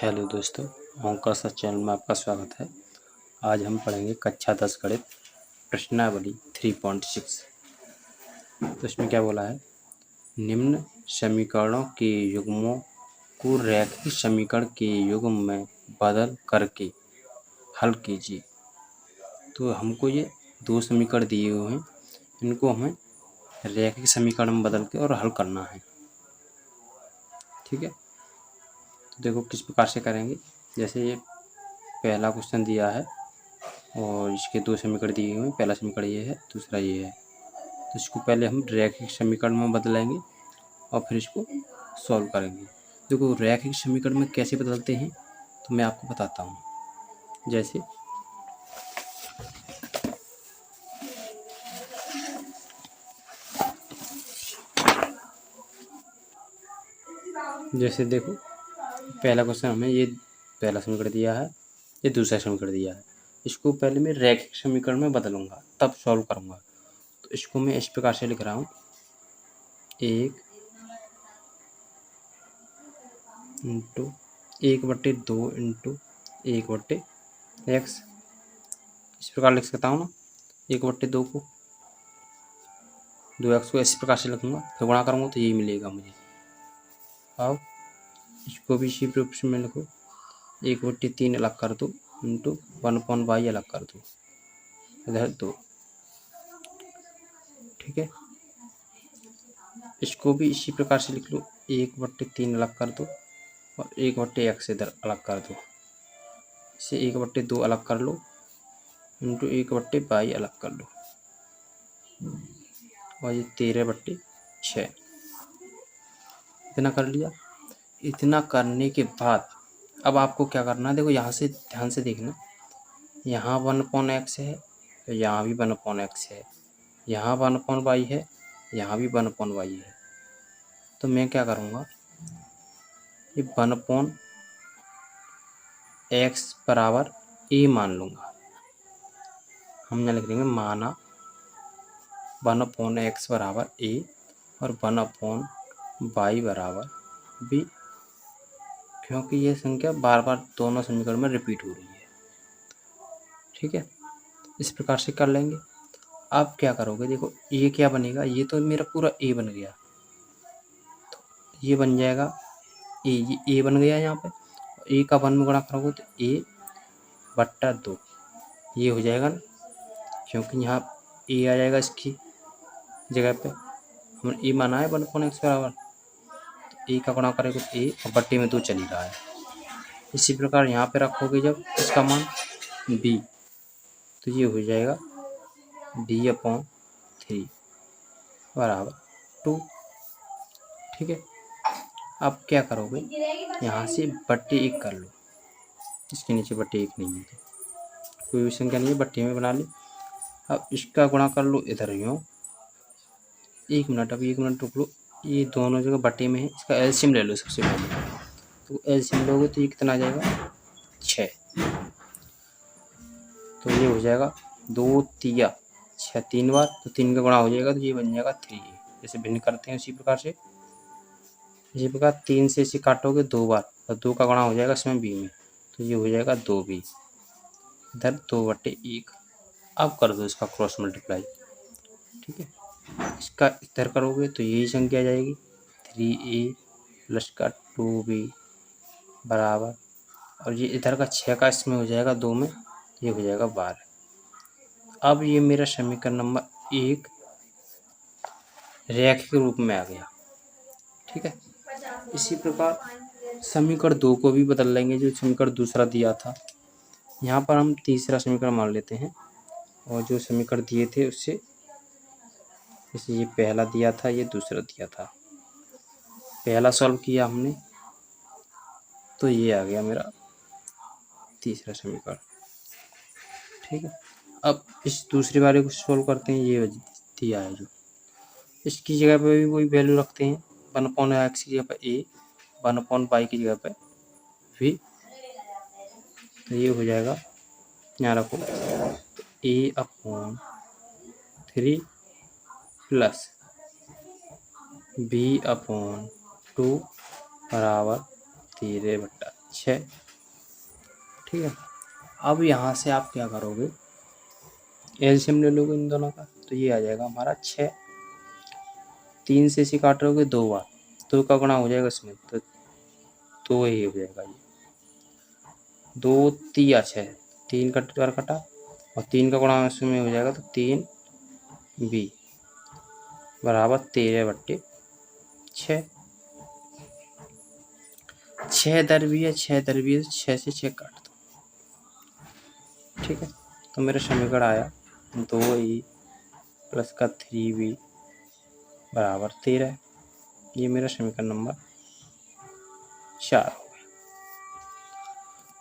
Hello दोस्तों, ओंकार sir channel में आपका स्वागत है। आज हम पढ़ेंगे कक्षा 10 गणित प्रश्नावली 3.6। तो इसमें क्या बोला है, निम्न समीकरणों के युग्मों को रैखिक समीकरण के युग्म में बदल करके हल कीजिए। तो हमको ये दो समीकरण दिए हुए हैं, इनको हमें रैखिक समीकरण में बदल के और हल करना है। ठीक है, तो देखो किस प्रकार से करेंगे। जैसे ये पहला क्वेश्चन दिया है और इसके दो समीकरण दिए हुए हैं। पहला समीकरण ये है, दूसरा ये है। तो इसको पहले हम रैखिक समीकरण में बदलेंगे और फिर इसको सॉल्व करेंगे। देखो रैखिक समीकरण में कैसे बदलते हैं तो मैं आपको बताता हूँ। जैसे देखो पहला क्वेश्चन हमें ये पहला समीकरण दिया है, ये दूसरा समीकरण दिया है। इसको पहले मैं रैखिक समीकरण में बदलूंगा तब सॉल्व करूंगा। तो इसको मैं इस प्रकार से लिख रहा हूँ, 1 इंटू 1/2 इंटू 1/x। इस प्रकार लिख सकता हूँ ना, 1/2 को 2x को इस प्रकार से लिखूंगा, फिर गुणा करूँगा तो यही मिलेगा मुझे। अब इसको भी इसी रूप में लिखो, 1/3 अलग कर दो इंटू 1/y अलग कर दो, इधर 2। ठीक है, इसको भी इसी प्रकार से लिख लो, 1/3 अलग कर दो और 1/x इधर अलग कर दो। इसे 1/2 अलग कर लो इंटू 1/y अलग कर लो और ये 13/6 इतना कर लिया। इतना करने के बाद अब आपको क्या करना है, देखो यहाँ से ध्यान से देखना, यहाँ 1/x है, यहाँ भी 1/x है, यहाँ 1/y है, यहाँ भी 1/y है। तो मैं क्या करूँगा, ये 1/x बराबर a मान लूँगा। हम यहाँ लिख देंगे माना 1/x बराबर a और 1/y बराबर b, क्योंकि ये संख्या बार बार दोनों समीकरण में रिपीट हो रही है। ठीक है, इस प्रकार से कर लेंगे। अब क्या करोगे, देखो ये क्या बनेगा, ये तो मेरा पूरा a बन गया, तो ये बन जाएगा a, ये a बन गया यहाँ पे। a का 1 में गुणा करोगे तो a/2 ये हो जाएगा ना, क्योंकि यहाँ a आ जाएगा इसकी जगह पे। हम a माना है 1/x बराबर, तो a का गुणा करेंगे तो a और बट्टे में 2 चल ही रहा है। इसी प्रकार यहाँ पे रखोगे जब इसका मान b, तो ये हो जाएगा b/3 बराबर 2। ठीक है, अब क्या करोगे, यहाँ से बट्टे 1 कर लो, इसके नीचे बट्टे 1 नहीं है तो कोई भी संख्या नहीं है, बट्टे में बना ली। अब इसका गुणा कर लो इधर यूँ, 1 मिनट, अब 1 मिनट रुक लो, ये दोनों जगह बट्टे में है, इसका एलसीएम ले लो सबसे पहले। तो एलसीएम लोगे तो ये कितना आ जाएगा, 6। तो ये हो जाएगा 2 तिया 6 3 बार, तो 3 का गुणा हो जाएगा तो ये बन जाएगा 3। जैसे भिन्न करते हैं उसी प्रकार से, इसी प्रकार 3 से इसे काटोगे 2 बार और 2 का गुणा हो जाएगा इसमें b में, तो ये हो जाएगा 2b, इधर 2/1। अब कर दो इसका क्रॉस मल्टीप्लाई। ठीक है, इसका इधर करोगे तो यही संख्या आ जाएगी, 3a प्लस का 2b बराबर, और ये इधर का 6 का इसमें हो जाएगा 2 में, ये हो जाएगा 12। अब ये मेरा समीकरण नंबर 1 रैखिक रूप में आ गया। ठीक है, इसी प्रकार समीकरण 2 को भी बदल लेंगे, जो समीकरण दूसरा दिया था। यहाँ पर हम तीसरा समीकरण मान लेते हैं और जो समीकरण दिए थे उससे, जैसे ये पहला दिया था, ये दूसरा दिया था। पहला सॉल्व किया हमने तो ये आ गया मेरा तीसरा समीकरण। ठीक है, अब इस दूसरे वाले को सॉल्व करते हैं, ये दिया है जो, इसकी जगह पे भी वही वैल्यू रखते हैं, 1/x की जगह पे a, 1/y की जगह पे v। तो ये हो जाएगा, यहाँ रखो, a/3 प्लस b/2 बराबर 13/3। 6, ठीक है। अब यहाँ से आप क्या करोगे, एलसीएम ले लोगे इन दोनों का, तो ये आ जाएगा हमारा 6। 3 से इसे काटोगे 2 बार, 2 का गुणा हो जाएगा इसमें, तो 2 ही हो जाएगा ये। 2 तिया 6, 3 का बार कटा और 3 का गुणा इसमें हो जाएगा, तो 3 बी बराबर 13/6। 6 दर भी है, 6 दर भी है, 6 से 6 काट दो, ठीक है। तो मेरा समीकरण आया 2e प्लस का 3b बराबर 13। ये मेरा समीकरण नंबर 4 हो गया।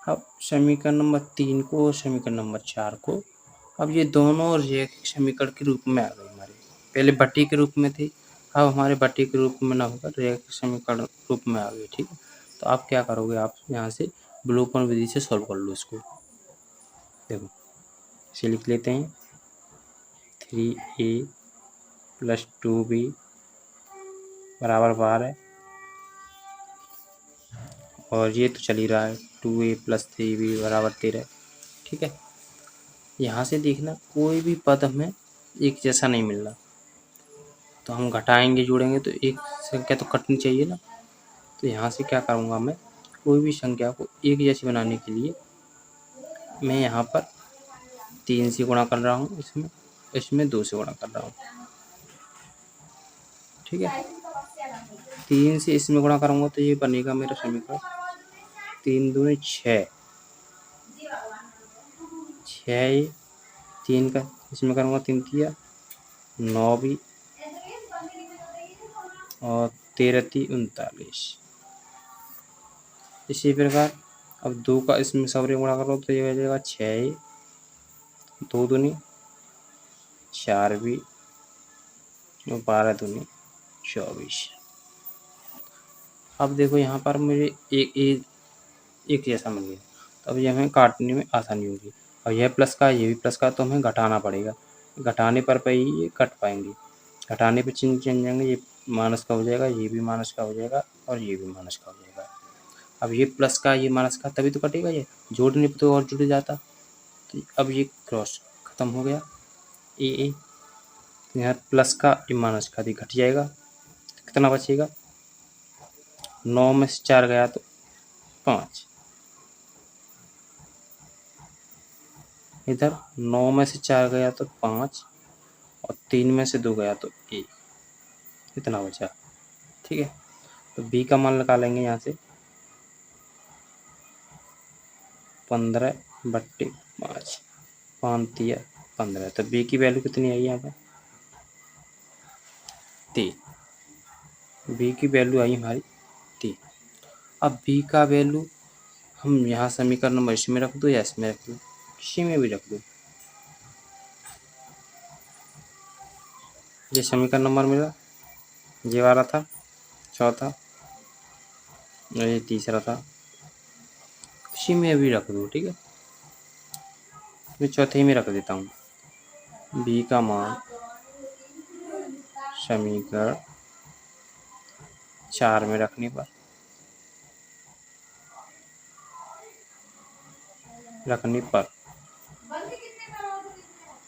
अब समीकरण नंबर 3 को और समीकरण नंबर 4 को, अब ये दोनों रैखिक समीकरण के रूप में आ गए हमारे। पहले बटी के रूप में थी, अब हमारे बटी के रूप में ना होकर रैखिक समीकरण रूप में आ गए, ठीक है। तो आप क्या करोगे, आप यहाँ से विलोपन विधि से सॉल्व कर लो इसको। देखो इसे लिख लेते हैं, 3a प्लस 2b बराबर 12, और ये तो चल ही रहा है 2a प्लस 3b बराबर 13, ठीक है। यहाँ से देखना कोई भी पद हमें एक जैसा नहीं मिल रहा, तो हम घटाएंगे जोड़ेंगे तो एक संख्या तो कटनी चाहिए ना। तो यहाँ से क्या करूँगा, मैं कोई भी संख्या को एक जैसी बनाने के लिए मैं यहाँ पर 3 से गुणा कर रहा हूँ, इसमें 2 से गुणा कर रहा हूँ, ठीक है। 3 से इसमें गुणा करूँगा तो ये बनेगा मेरा समीकरण 3 दूनी 6, 6 3 का इसमें करूँगा 3 तिया 9 भी, और 13 × 39। इसी प्रकार अब 2 का इसमें सवरे गुणा करो तो ये हो जाएगा 6 2 दूनी 4 भी, और 12 दूनी 24। अब देखो यहाँ पर मुझे एक जैसा मिल गया, तो अब ये हमें काटने में आसानी होगी। और यह प्लस का ये भी प्लस का, तो हमें घटाना पड़ेगा, घटाने पर ही ये कट पाएंगे। घटाने पे चिन्ह चेंज जाएंगे, ये माइनस का हो जाएगा, ये भी माइनस का हो जाएगा, और ये भी माइनस का हो जाएगा। अब ये प्लस का ये माइनस का तभी तो कटेगा, ये जोड़ने पे तो और जुड़ जाता। तो अब ये क्रॉस खत्म हो गया, ए यहाँ प्लस का ये माइनस का भी घट जाएगा, कितना बचेगा, 9 में से 4 गया तो 5, इधर 9 में से 4 गया तो 5, और 3 में से 2 गया तो 1, इतना बचा, ठीक है। तो b का मान निकालेंगे यहाँ से 15/5, 5 तिया 15, तो b की वैल्यू कितनी आई यहाँ पर 3। b की वैल्यू आई हमारी 3। अब b का वैल्यू हम यहाँ समीकरण नंबर इसमें रख दो या इसमें रख दो, किसी में भी रख दो। ये समीकरण नंबर मेरा ये वाला था, चौथा, और ये तीसरा था, किसी में भी रख दो, ठीक है। मैं चौथे में रख देता हूँ, b का मान समीकरण 4 में रखने पर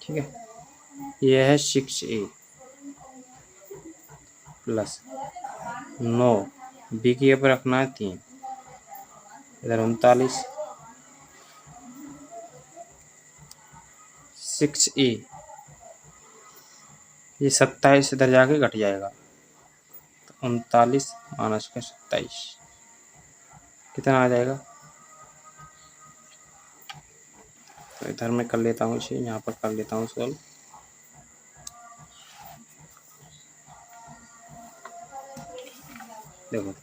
ठीक है, यह है 6a प्लस 9, b की पर रखना है 3, इधर 39, 6a ये 27 इधर जाके घट जाएगा, तो 39 माइनस का 27 कितना आ जाएगा। तो इधर मैं कर लेता हूँ इसे, यहाँ पर कर लेता हूँ सॉल्व। देखो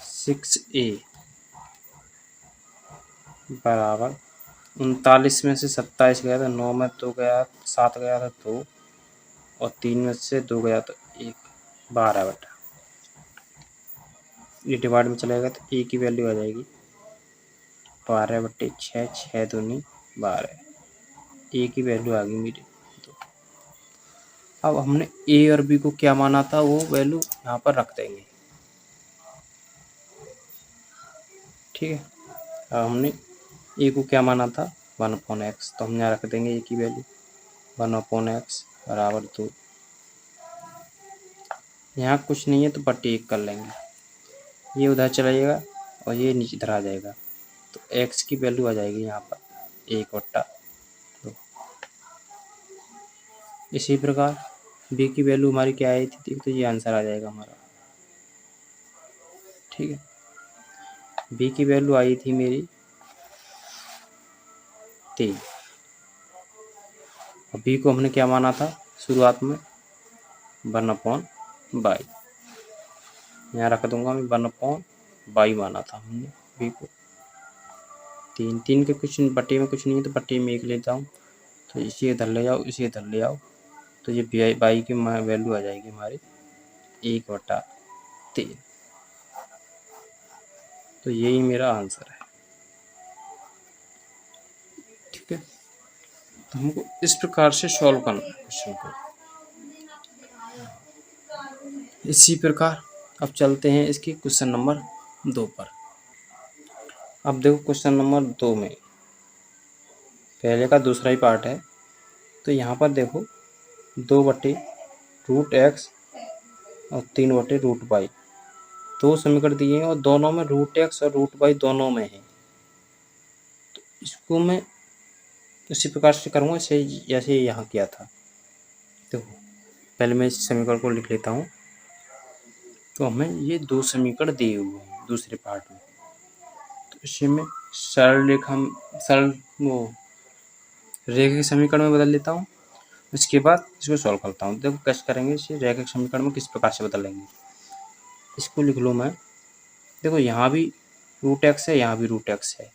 6a बराबर 39 में से 27 गया था, 9 में 2 गया, 7 गया था 2, और 3 में से 2 गया तो 1, 12 बटा, ये डिवाइड में चलेगा तो a की वैल्यू आ जाएगी 12/6, 6 दूनी 12, a की वैल्यू आ गई मेरी 2। अब हमने a और b को क्या माना था वो वैल्यू यहाँ पर रख देंगे। ठीक है। अब हमने ए को क्या माना था 1/x, तो हम यहाँ रख देंगे ए की वैल्यू 1/x बराबर 2। यहाँ कुछ नहीं है तो बटे 1 कर लेंगे, ये उधर चला जाएगा और ये नीचे इधर आ जाएगा, तो x की वैल्यू आ जाएगी यहाँ पर 1/2। इसी प्रकार b की वैल्यू हमारी क्या आई थी, तो ये आंसर आ जाएगा हमारा। ठीक है, b की वैल्यू आई थी मेरी 3 और b को हमने क्या माना था शुरुआत में 1/y, यहाँ रख दूंगा मैं 1/y माना था हमने b को। 3 के कुछ बटे में कुछ नहीं है तो बटे में 1 लेता हूँ, तो इसे इधर ले जाओ, इसे इधर ले आओ, तो ये y की वैल्यू आ जाएगी हमारी 1/3। तो यही मेरा आंसर है। ठीक है, तो हमको इस प्रकार से सॉल्व करना है क्वेश्चन को। इसी प्रकार अब चलते हैं इसके क्वेश्चन नंबर 2 पर। अब देखो क्वेश्चन नंबर 2 में पहले का दूसरा ही पार्ट है, तो यहाँ पर देखो 2/√x और 3/√y दो समीकरण दिए हैं और दोनों में √x और √y दोनों में है। तो इसको मैं उसी प्रकार से करूँगा जैसे यहाँ किया था। देखो पहले मैं इस समीकरण को लिख लेता हूँ। तो हमें ये 2 समीकरण दिए हुए हैं दूसरे पार्ट में, तो इसे मैं सरल रैखिक समीकरण में बदल लेता हूँ। इसके बाद इसको सॉल्व करता हूँ। देखो कैसे करेंगे इसे, रैखिक समीकरण में किस प्रकार से बदलेंगे। इसको लिख लूँ मैं, देखो यहाँ भी √x है, यहाँ भी √x है,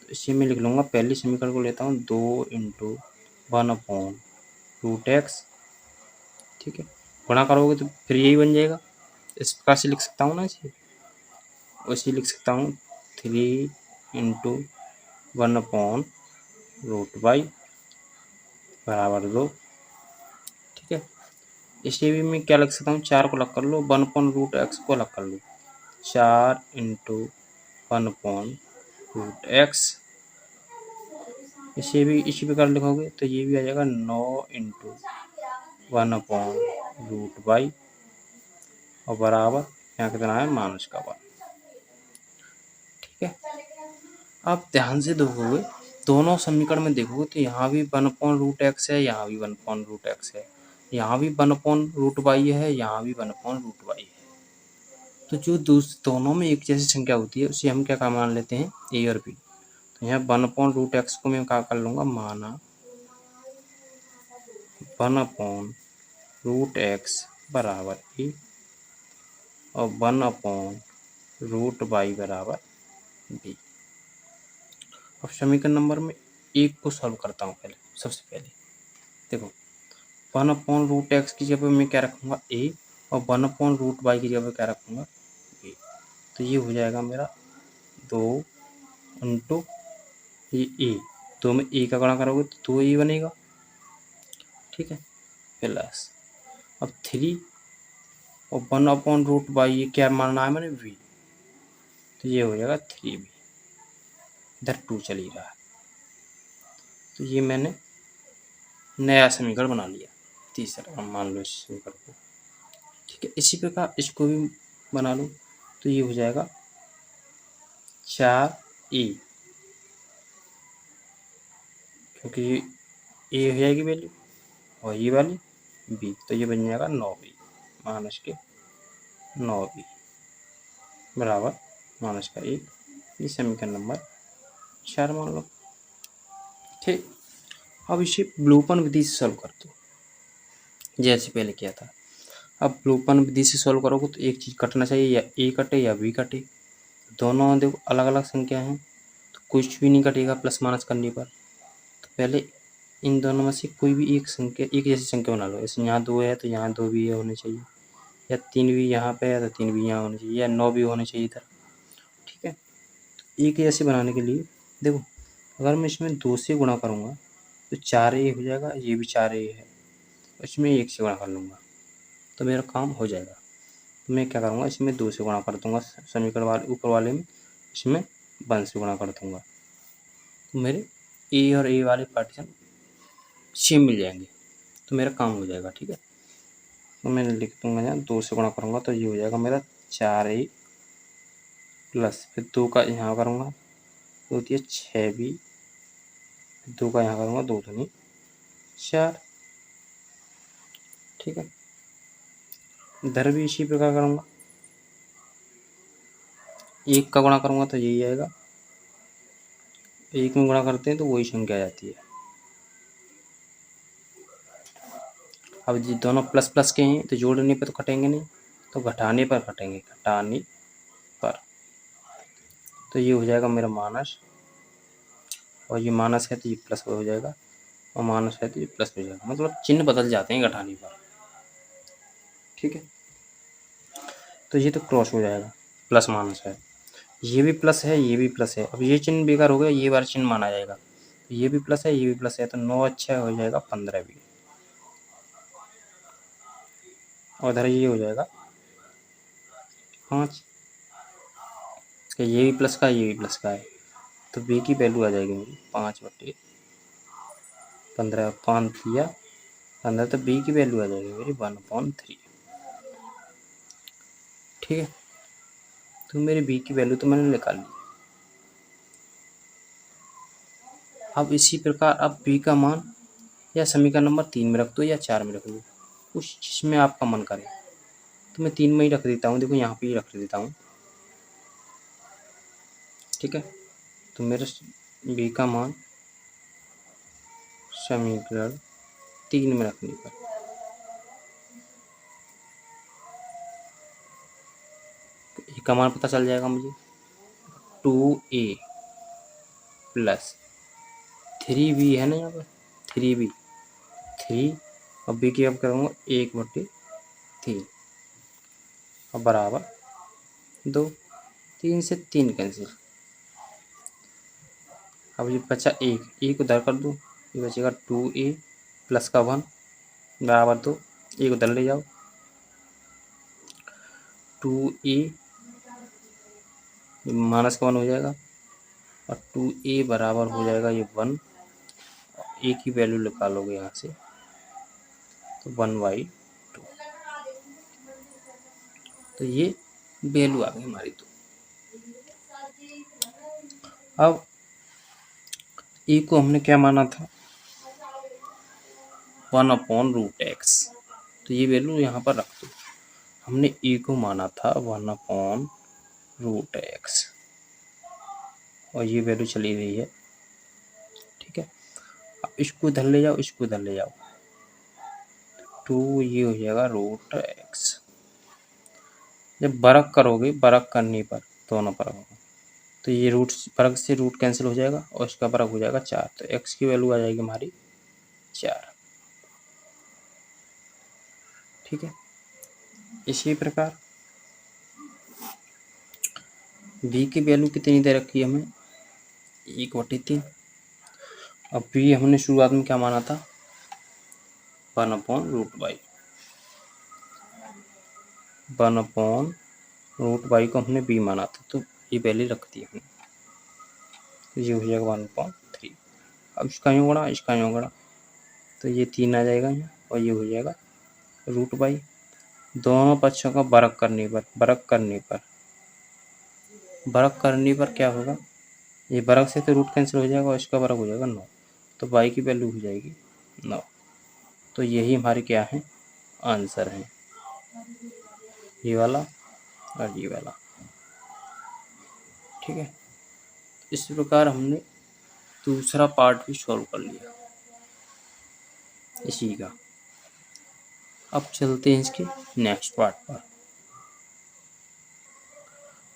तो इसे मैं लिख लूँगा। पहली समीकरण को लेता हूँ 2 × 1/√x। ठीक है, गुणा करोगे तो फिर यही बन जाएगा। इस प्रकार से लिख सकता हूँ ना इसे, वैसे लिख सकता हूँ 3 × 1/√y बराबर 2। ठीक है, इसे भी मैं क्या लिख सकता हूँ, 4 को अलग कर लो, 1/√x को अलग कर लो, 4 × 1/√x। इसे भी इसी प्रकार लिखोगे तो ये भी आ जाएगा 9 × 1/√y और बराबर यहाँ कितना है -1। ठीक है, आप ध्यान से देखोगे दोनों समीकरण में देखोगे तो यहाँ भी 1/√x है, यहाँ भी 1/√x है, यहाँ भी 1/√y है, यहाँ भी 1/√y है। तो जो दोनों में एक जैसी संख्या होती है उसे हम क्या मान लेते हैं, a और b। तो यहाँ 1/√x को मैं क्या कर लूँगा, माना 1/√x बराबर a और 1/√y बराबर b। अब समीकरण नंबर में 1 को सॉल्व करता हूँ। सबसे पहले देखो 1/√x की जगह मैं क्या रखूँगा, a और 1/√y की जगह क्या रखूँगा, b। तो ये हो जाएगा मेरा 2 × ये a, 2 में a का गुणा करोगे तो 2a बनेगा। ठीक है, प्लस अब 3 और 1/√y ये क्या मानना है मैंने, v, तो ये हो जाएगा 3b। इधर 2 चल ही रहा है, तो ये मैंने नया समीकरण बना लिया, तीसरा मान लो इस समीकरण को। ठीक है, इसी प्रकार इसको भी बना लो, तो ये हो जाएगा 4a, क्योंकि ये हो जाएगी वैल्यू और ये वाली b, तो ये बन जाएगा 9b -9b बराबर -1। ये समीकरण नंबर 4 मान लो। ठीक, अब इसे विलोपन विधि से सॉल्व कर दो जैसे पहले किया था। अब विलोपन विधि से सॉल्व करोगे तो एक चीज़ कटना चाहिए, या a कटे या b कटे। दोनों देखो अलग अलग संख्या हैं तो कुछ भी नहीं कटेगा प्लस माइनस करने पर। तो पहले इन दोनों में से कोई भी एक संख्या, एक जैसी संख्या बना लो। जैसे यहाँ 2 है तो यहाँ 2 भी होने चाहिए, या 3 भी यहाँ पे है तो 3 भी यहाँ होने चाहिए, या 9 भी होने चाहिए इधर। ठीक है, तो एक जैसे बनाने के लिए देखो अगर मैं इसमें 2 से गुणा करूँगा तो 4a हो जाएगा, ये भी 4a है, इसमें 1 से गुणा कर लूँगा तो मेरा काम हो जाएगा। तो मैं क्या करूँगा, इसमें 2 से गुणा कर दूँगा समीकरण वाले ऊपर वाले में, इसमें 1 से गुणा कर दूंगा तो मेरे ए और ए वाले पार्टीशन सेम मिल जाएंगे, तो मेरा काम हो जाएगा। ठीक है, तो मैं लिख दूंगा यहाँ 2 से गुणा करूँगा तो ये हो जाएगा मेरा 4a प्लस फिर 2 का यहाँ करूँगा तो होती है 6b, 2 का यहाँ करूँगा 2 दूनी 4। ठीक है, इधर भी इसी प्रकार करूँगा, 1 का गुणा करूँगा तो यही आएगा, 1 में गुणा करते हैं तो वही संख्या आ जाती है। अब जी दोनों प्लस प्लस के हैं तो जोड़ने पर तो कटेंगे नहीं, तो घटाने पर कटेंगे, घटाने पर। तो ये हो जाएगा मेरा माइनस, और ये माइनस है तो ये प्लस हो जाएगा, और माइनस है तो ये प्लस हो जाएगा, मतलब चिन्ह बदल जाते हैं घटाने पर। ठीक है, तो ये तो क्रॉस हो जाएगा, प्लस माइनस है, ये भी प्लस है ये भी प्लस है, अब ये चिन्ह बेकार हो गया, ये बार चिन्ह माना जाएगा, तो ये भी प्लस है ये भी प्लस है, तो 9 अच्छा हो जाएगा 15 भी, और इधर ये हो जाएगा 5, ये भी प्लस का ये भी प्लस का है, तो बी की वैल्यू आ जाएगी मेरी 5/15, 5 दिया 15, तो बी की वैल्यू आ जाएगी मेरी 1/3। ठीक है, तो मेरी बी की वैल्यू तो मैंने निकाल ली। अब इसी प्रकार अब बी का मान या समीकरण नंबर 3 में रख दो या 4 में रख दो, उस जिसमें आपका मन करे, तो मैं 3 में ही रख देता हूँ, देखो यहाँ पे ही रख देता हूँ। ठीक है, तो मेरे बी का मान समीकरण 3 में रखने पर ए का मान पता चल जाएगा मुझे, 2a प्लस 3b है ना, यहाँ पर 3b 3 और बी की अब करूँगा 1/3 और बराबर 2, 3 से 3 कैंसिल। अब ये बचा 1 उधर कर दूँ, ये बचेगा 2a प्लस का 1 बराबर 2, 1 उधर ले जाओ, 2a माइनस का 1 हो जाएगा और 2a बराबर हो जाएगा ये 1, a की वैल्यू निकालोगे यहाँ से तो 1/2, तो ये वैल्यू आ गई हमारी। तो अब ए को हमने क्या माना था, 1/√x, तो ये वैल्यू यहाँ पर रख दो, हमने ए को माना था 1/√x और ये वैल्यू चली गई है। ठीक है, अब इसको इधर ले जाओ, इसको इधर ले जाओ, 2 ये हो जाएगा √x। जब वर्ग करोगे, वर्ग करने पर दोनों पर होगा तो ये रूट, वर्ग से रूट कैंसिल हो जाएगा और इसका वर्ग हो जाएगा 4, तो x की वैल्यू आ जाएगी हमारी 4। ठीक है, इसी प्रकार b की वैल्यू कितनी दे रखी है हमें, 1/3। अब b हमने शुरुआत में क्या माना था, 1/√y, 1/√y को हमने b माना था, तो ये वैल्यू रख दी हमने, तो ये हो जाएगा 1/3। अब इसका यूँ गुणा इसका यूँ गुणा, तो ये 3 आ जाएगा यहाँ और ये हो जाएगा √y, दोनों पक्षों का वर्ग करने पर, वर्ग करने पर क्या होगा, ये वर्ग से तो रूट कैंसिल हो जाएगा और इसका वर्ग हो जाएगा 9, तो y की वैल्यू हो जाएगी 9। तो यही हमारे क्या है, आंसर है, ये वाला और ये वाला। ठीक है, इस प्रकार हमने दूसरा पार्ट भी सॉल्व कर लिया इसी का। अब चलते हैं इसके नेक्स्ट पार्ट पर।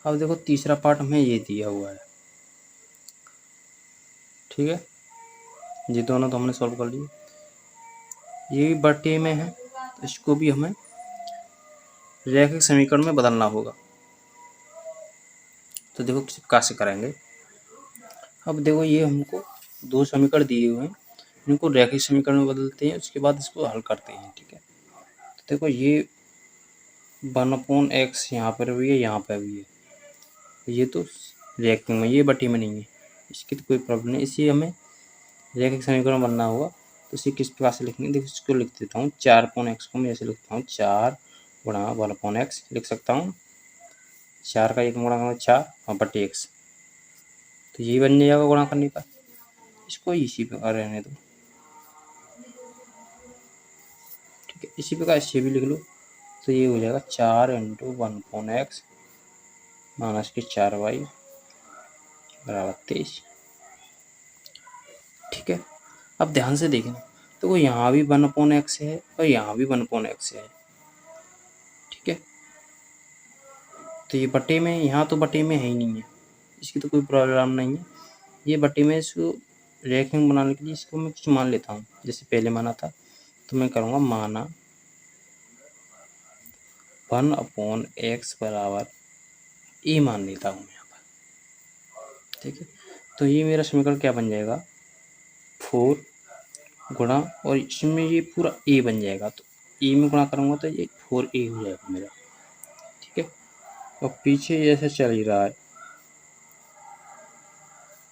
अब देखो तीसरा पार्ट हमें ये दिया हुआ है। ठीक है, ये दोनों तो हमने सॉल्व कर लिए, ये भी बटे में है, तो इसको भी हमें रैखिक समीकरण में बदलना होगा। तो देखो कैसे करेंगे। अब देखो ये हमको 2 समीकरण दिए हुए हैं, इनको रैखिक समीकरण में बदलते हैं, उसके बाद इसको हल करते हैं। ठीक है, तो देखो ये 1/x यहाँ पर भी है यहाँ पर भी है, ये तो रेखिक में, ये बटी में नहीं है, इसकी तो कोई प्रॉब्लम नहीं। इसी हमें रेखिक समीकरण बनना होगा, तो इसे किस प्रकार से लिखेंगे, देखो इसको लिख देता हूँ 4/x को मैं ऐसे लिखता हूँ 4 गुणा 1/x लिख सकता हूँ। 4 का 1 गुणा करूँगा 4 और बटे x, तो यही बन जाएगा गुणा करने पर। इसको इसी प्रकार रहने दो, ठीक है। इसी प्रकार इसे भी लिख लो, तो ये हो जाएगा 4 × 1/x माइनस के 4y बराबर 23, ठीक है। अब ध्यान से देखना, तो वो यहाँ भी 1/x है और यहाँ भी 1/x है, ठीक है। तो ये बटे में, यहाँ तो बटे में है ही नहीं है, इसकी तो कोई प्रॉब्लम नहीं है। ये बटे में इसको रेखिक बनाने के लिए इसको मैं कुछ मान लेता हूँ, जैसे पहले माना था, तो मैं करूँगा माना 1/x बराबर ए मान लेता हूँ यहाँ पर, ठीक है। तो ये मेरा समीकरण क्या बन जाएगा, 4 गुणा, और इसमें ये पूरा ए बन जाएगा, तो ए में गुणा करूँगा तो ये 4a हो जाएगा मेरा, ठीक है। और पीछे ऐसे चल ही रहा है,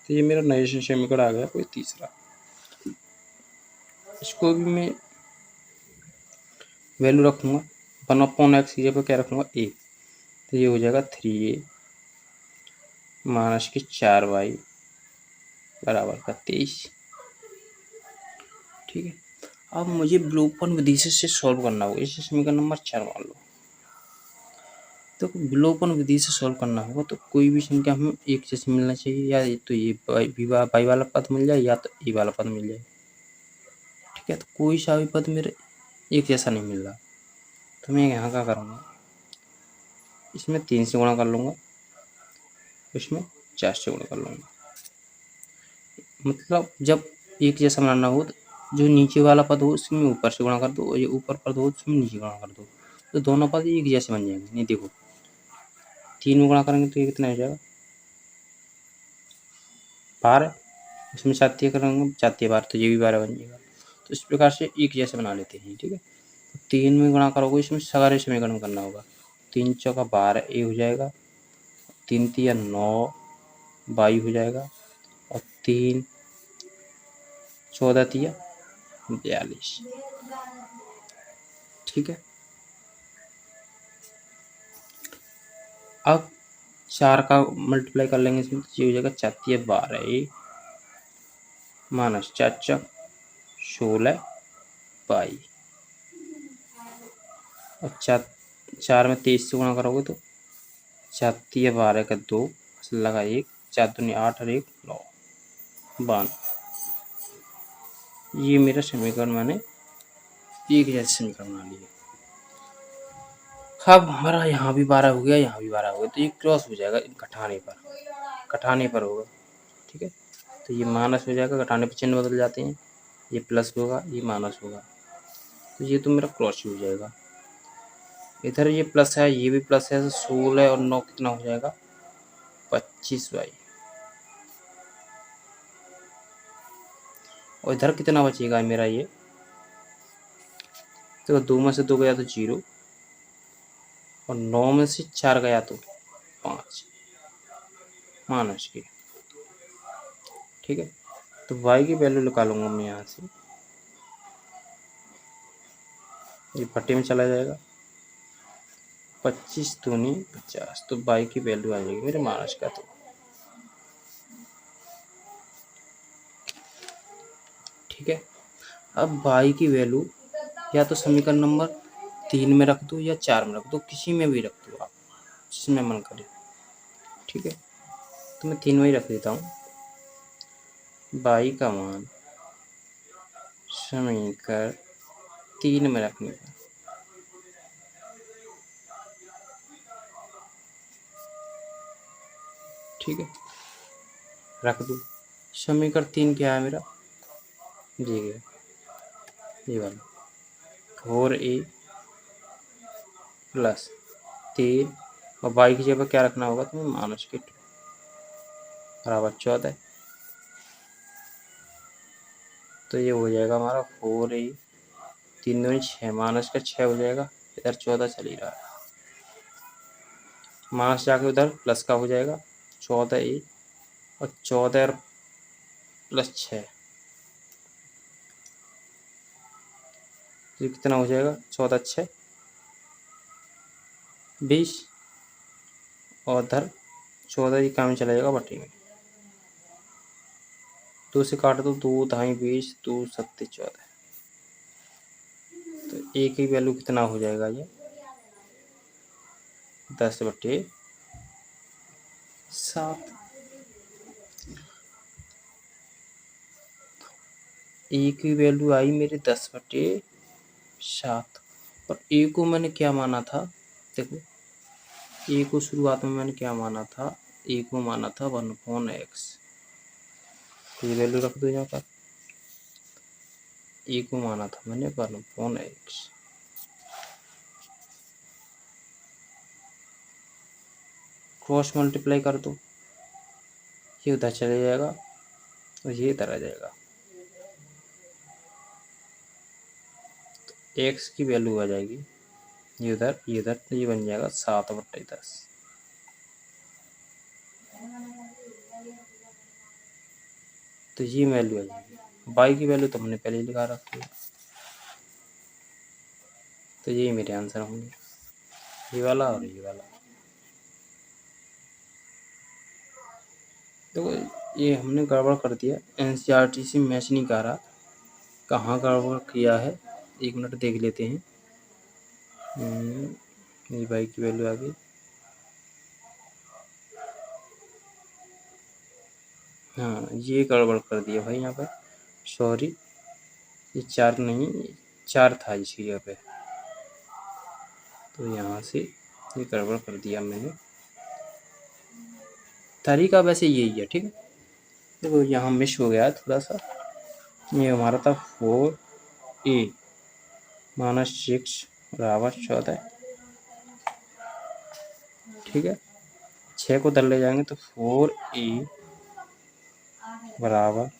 तो ये मेरा नया समीकरण आ गया कोई तीसरा। इसको भी मैं वैल्यू रखूँगा 1/x की जगह क्या रखूँगा ए, तो ये हो जाएगा 3a माइनस के 4y बराबर का 23, ठीक है। अब मुझे विलोपन विधि से सॉल्व करना होगा, इसे समीकरण नंबर 4 मान लो। तो विलोपन विधि से सॉल्व करना होगा, तो कोई भी संख्या हमें एक जैसे मिलना चाहिए, या तो ये बाई वाला पद मिल जाए या तो ए वाला पद मिल जाए, ठीक है। तो कोई सा भी पद मेरे एक जैसा नहीं मिल रहा, तो मैं यहाँ क्या करूँगा, इसमें 3 से गुणा कर लूँगा, इसमें 4 से गुणा कर लूँगा। मतलब जब एक जैसा बनाना हो, तो जो नीचे वाला पद हो उसमें ऊपर से गुणा कर दो, और ये ऊपर पद हो उसमें नीचे गुणा कर दो, तो दोनों पद एक जैसे बन जाएंगे। नहीं देखो 3 में गुणा करेंगे तो ये कितना हो जाएगा 12, इसमें 7 करेंगे 7 12, तो ये भी 12 बन जाएगा। तो इस प्रकार से एक जैसे बना लेते हैं, ठीक है। तो 3 में गुणा करोगे, इसमें सारे समीकरण करना होगा, 3 चौका 12 ए हो जाएगा, 3 तिया 9 22 हो जाएगा, और 3 14 तिया 42, ठीक है। अब 4 का मल्टीप्लाई कर लेंगे इसमें, तो ये हो जाएगा 4 तिया 12 ए माइनस 4 चक 16 22, और 4 में 23 से गुणा करोगे तो 4 तिया 12 का 2 लगा 1, 4 दूनी 8 और 1 9 52। ये मेरा समीकरण मैंने एक जैसे समीकरण बना लिया। अब हमारा यहाँ भी 12 हो गया, यहाँ भी 12 हो गया, तो ये क्रॉस हो जाएगा घटाने पर होगा, ठीक है। तो ये माइनस हो जाएगा, घटाने पर चिन्ह बदल जाते हैं, ये प्लस होगा ये माइनस होगा, तो ये तो मेरा क्रॉस हो जाएगा। इधर ये प्लस है ये भी प्लस है, तो 16 और 9 कितना हो जाएगा 25y, और इधर कितना बचेगा मेरा ये, तो 2 में से 2 गया तो 0, और 9 में से 4 गया तो 5 माइनस के, ठीक है। तो y की वैल्यू निकालूंगा मैं यहाँ से, ये पट्टी में चला जाएगा, 25 दूनी 50, तो y की वैल्यू आ जाएगी मेरे माइनस का, तो ठीक है। अब y की वैल्यू या तो समीकरण नंबर 3 में रख दो या 4 में रख दो, किसी में भी रख दो आप, जिसमें मन करे, ठीक है। तो मैं 3 में ही रख देता हूँ, y का मान समीकरण 3 में रखने का, ठीक है, रख दो। समीकरण 3 क्या है मेरा, ये वाला 4a प्लस 3, और y की जगह क्या रखना होगा, तुम्हें माइनस के 2 बराबर 14, तो ये हो जाएगा हमारा 4a 3 दूनी 6 माइनस का 6 हो जाएगा, इधर 14 चल ही रहा है, माइनस जाके उधर प्लस का हो जाएगा, 14a और 14 प्लस 6 तो कितना हो जाएगा, 14 6 20 और इधर 14 ही काम चला जाएगा बटे में, 2 से काट दो, 2 ढाई 20, 2 सत्ते 14, तो a की वैल्यू कितना हो जाएगा, ये 10/7। a की वैल्यू आई मेरी 10/7 और a को मैंने क्या माना था, देखो a को शुरुआत में मैंने क्या माना था, a को माना था 1/x, तो ये वैल्यू रख दो यहाँ पर, a को माना था मैंने 1/x, क्रॉस मल्टीप्लाई कर दो, ये उधर चले जाएगा और ये इधर आ जाएगा, तो x की वैल्यू आ जाएगी, ये उधर ये इधर, तो ये बन जाएगा 7/10। तो ये वैल्यू आ जाएगी, y की वैल्यू तो हमने पहले ही लिखा रखी है, तो ये मेरे आंसर होंगे, ये वाला और ये वाला। देखो ये हमने गड़बड़ कर दिया, एनसीईआरटी से मैच नहीं कर रहा, कहाँ गड़बड़ किया है 1 मिनट देख लेते हैं। ये y की वैल्यू आ गई, हाँ ये गड़बड़ कर दिया भाई यहाँ पर, सॉरी, ये 4 नहीं 4 था इसकी जगह पे, तो यहाँ से ये गड़बड़ कर दिया मैंने, तरीका वैसे यही है, ठीक है। देखो यहाँ मिस हो गया थोड़ा सा, ये हमारा था 4a - 6 बराबर 14, ठीक है। 6 को दर ले जाएंगे तो 4a बराबर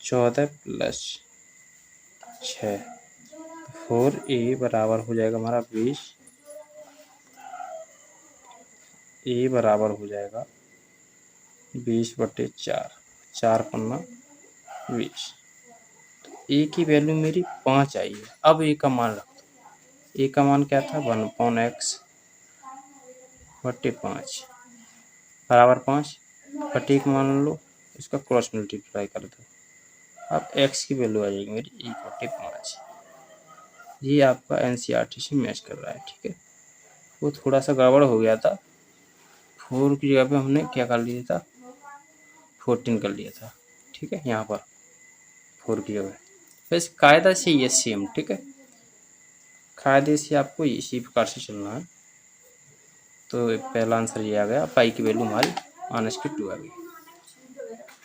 14 प्लस 6, 4a बराबर हो जाएगा हमारा 20, a बराबर हो जाएगा 20/4, 4 पन्ना 20, तो a की वैल्यू मेरी 5 आई है। अब a का मान रख दो, a का मान क्या था 1/x/5 बराबर 5 बटे 1 मान लो, इसका क्रॉस मल्टीप्लाई कर दो, अब x की वैल्यू आ जाएगी मेरी 1/5। ये आपका एनसीईआरटी से मैच कर रहा है, ठीक है। वो थोड़ा सा गड़बड़ हो गया था, 4 की जगह पे हमने क्या कर लिया था, 14 कर लिया था, ठीक है। यहाँ पर 4 की जगह, वैसे कायदा से ये सेम, ठीक है, कायदे से आपको इसी प्रकार से चलना है। तो पहला आंसर ये आ गया, पाई की वैल्यू हमारी -2 आ गई,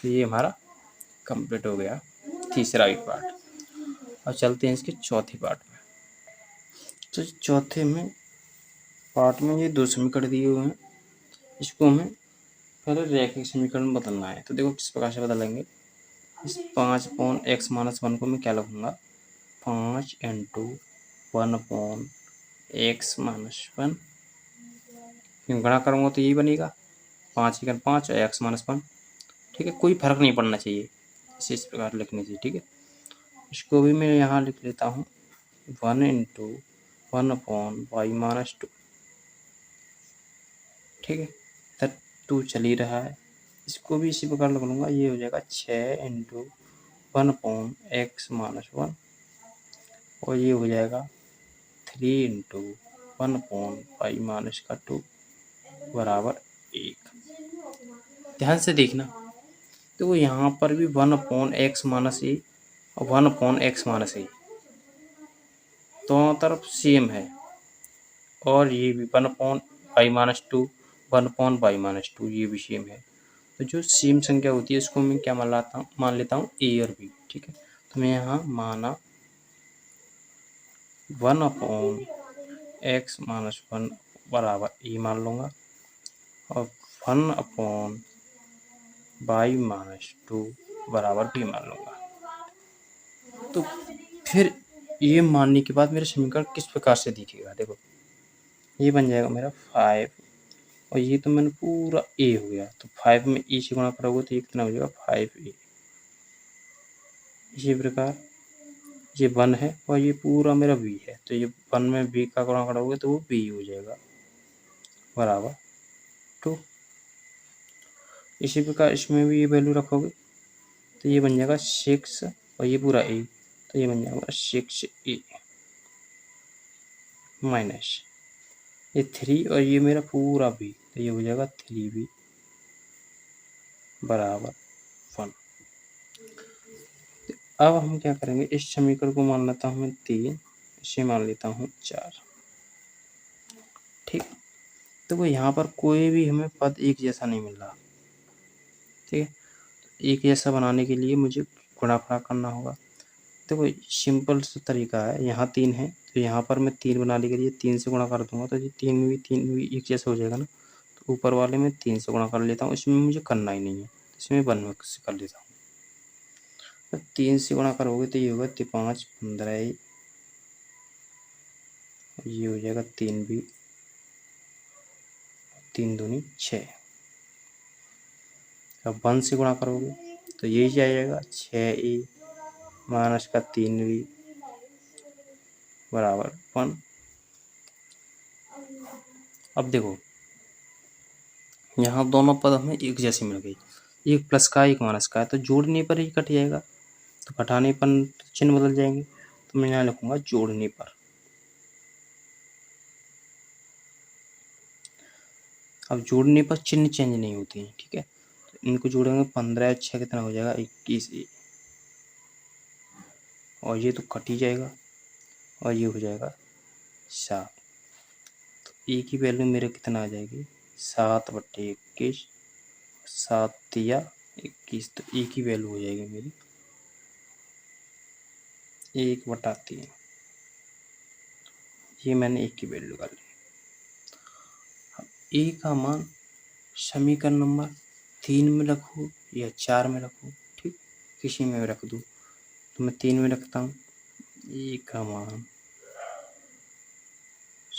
तो ये हमारा कंप्लीट हो गया तीसरा भी पार्ट। अब चलते हैं इसके चौथे पार्ट में। तो चौथे में पार्ट में ये 2 समीकरण दिए हुए हैं, इसको हमें पहले रैखिक समीकरण बदलना है। तो देखो किस प्रकार से बदलेंगे, इस 5/x-1 को मैं क्या लिखूँगा, 5 × 1/x-1, गणना करूँगा तो यही बनेगा, 5 × 5 और x-1, ठीक है। कोई फर्क नहीं पड़ना चाहिए, इस प्रकार लिखने से, ठीक है। इसको भी मैं यहाँ लिख लेता हूँ 1 × 1/y-2, ठीक है, तब 2 चल ही रहा है, इसको भी इसी प्रकार लिख लूँगा, ये हो जाएगा 6 × 1/x-1 और ये हो जाएगा 3 × 1/y-2 बराबर 1। ध्यान से देखना, तो यहाँ पर भी 1/x-a और 1/x-a दोनों तरफ सेम है, और ये भी 1/y-2 1/y-2 ये भी सेम है। तो जो सेम संख्या होती है इसको मैं क्या मान लेता हूँ a और b, ठीक है। तो मैं यहाँ माना 1/x-1 बराबर a मान लूँगा और 1/y-2 बराबर b मान लूँगा। तो फिर ये मानने के बाद मेरा समीकरण किस प्रकार से दिखेगा, देखो ये बन जाएगा मेरा 5 और ये तो मैंने पूरा ए हो गया, तो 5 में ए से गुणा करोगे तो ये कितना हो जाएगा 5a। इसी प्रकार ये 1 है और ये पूरा मेरा b है, तो ये 1 में b का गुणा करोगे तो वो b हो जाएगा बराबर 2। इसी प्रकार इसमें भी ये वैल्यू रखोगे तो ये बन जाएगा 6 और ये पूरा a, तो ये बन जाएगा 6a माइनस ये 3 और ये मेरा पूरा b, तो ये हो जाएगा 3b बराबर 1। अब हम क्या करेंगे, इस समीकरण को मान लेता हूँ मैं 3, इसे मान लेता हूँ 4। ठीक, तो वो यहाँ पर कोई भी हमें पद एक जैसा नहीं मिल रहा। ठीक है, तो एक जैसा बनाने के लिए मुझे गुणा फड़ा करना होगा। देखो सिंपल सा तरीका है, यहाँ 3 है तो यहाँ पर मैं 3 बनाने के लिए 3 से गुणा कर दूंगा, तो ये 3 भी एक जैसा हो जाएगा ना। तो ऊपर वाले में 3 से गुणा कर लेता हूँ, इसमें मुझे करना ही नहीं है, इसमें 1 से कर लेता हूँ। तो 3 से गुणा करोगे तो ये होगा 5 15, ये हो जाएगा 3b, 3 दूनी 6। अब 1 से गुणा करोगे तो यही जाएगा 6a माइनस का 3b बराबर 1। अब देखो यहाँ दोनों पद हमें एक जैसी मिल गई, एक प्लस का एक माइनस का है, तो जोड़ने पर ही कट जाएगा, तो घटाने पर चिन्ह बदल जाएंगे, तो मैं यहाँ लिखूंगा जोड़ने पर। अब जोड़ने पर चिन्ह चेंज नहीं होते हैं, ठीक है, तो इनको जोड़ेंगे 15 6 कितना हो जाएगा 21a, और ये तो कट ही जाएगा और ये हो जाएगा 7। तो ए की वैल्यू मेरे कितना आ जाएगी 7/21, 7 या 21, तो ए की वैल्यू हो जाएगी मेरी 1/3। ये मैंने एक की वैल्यू कर ली। ए का मान समीकरण नंबर 3 में रखूँ या 4 में रखूँ, ठीक, किसी में रख दूँ, तो मैं 3 में रखता हूँ। ए का मान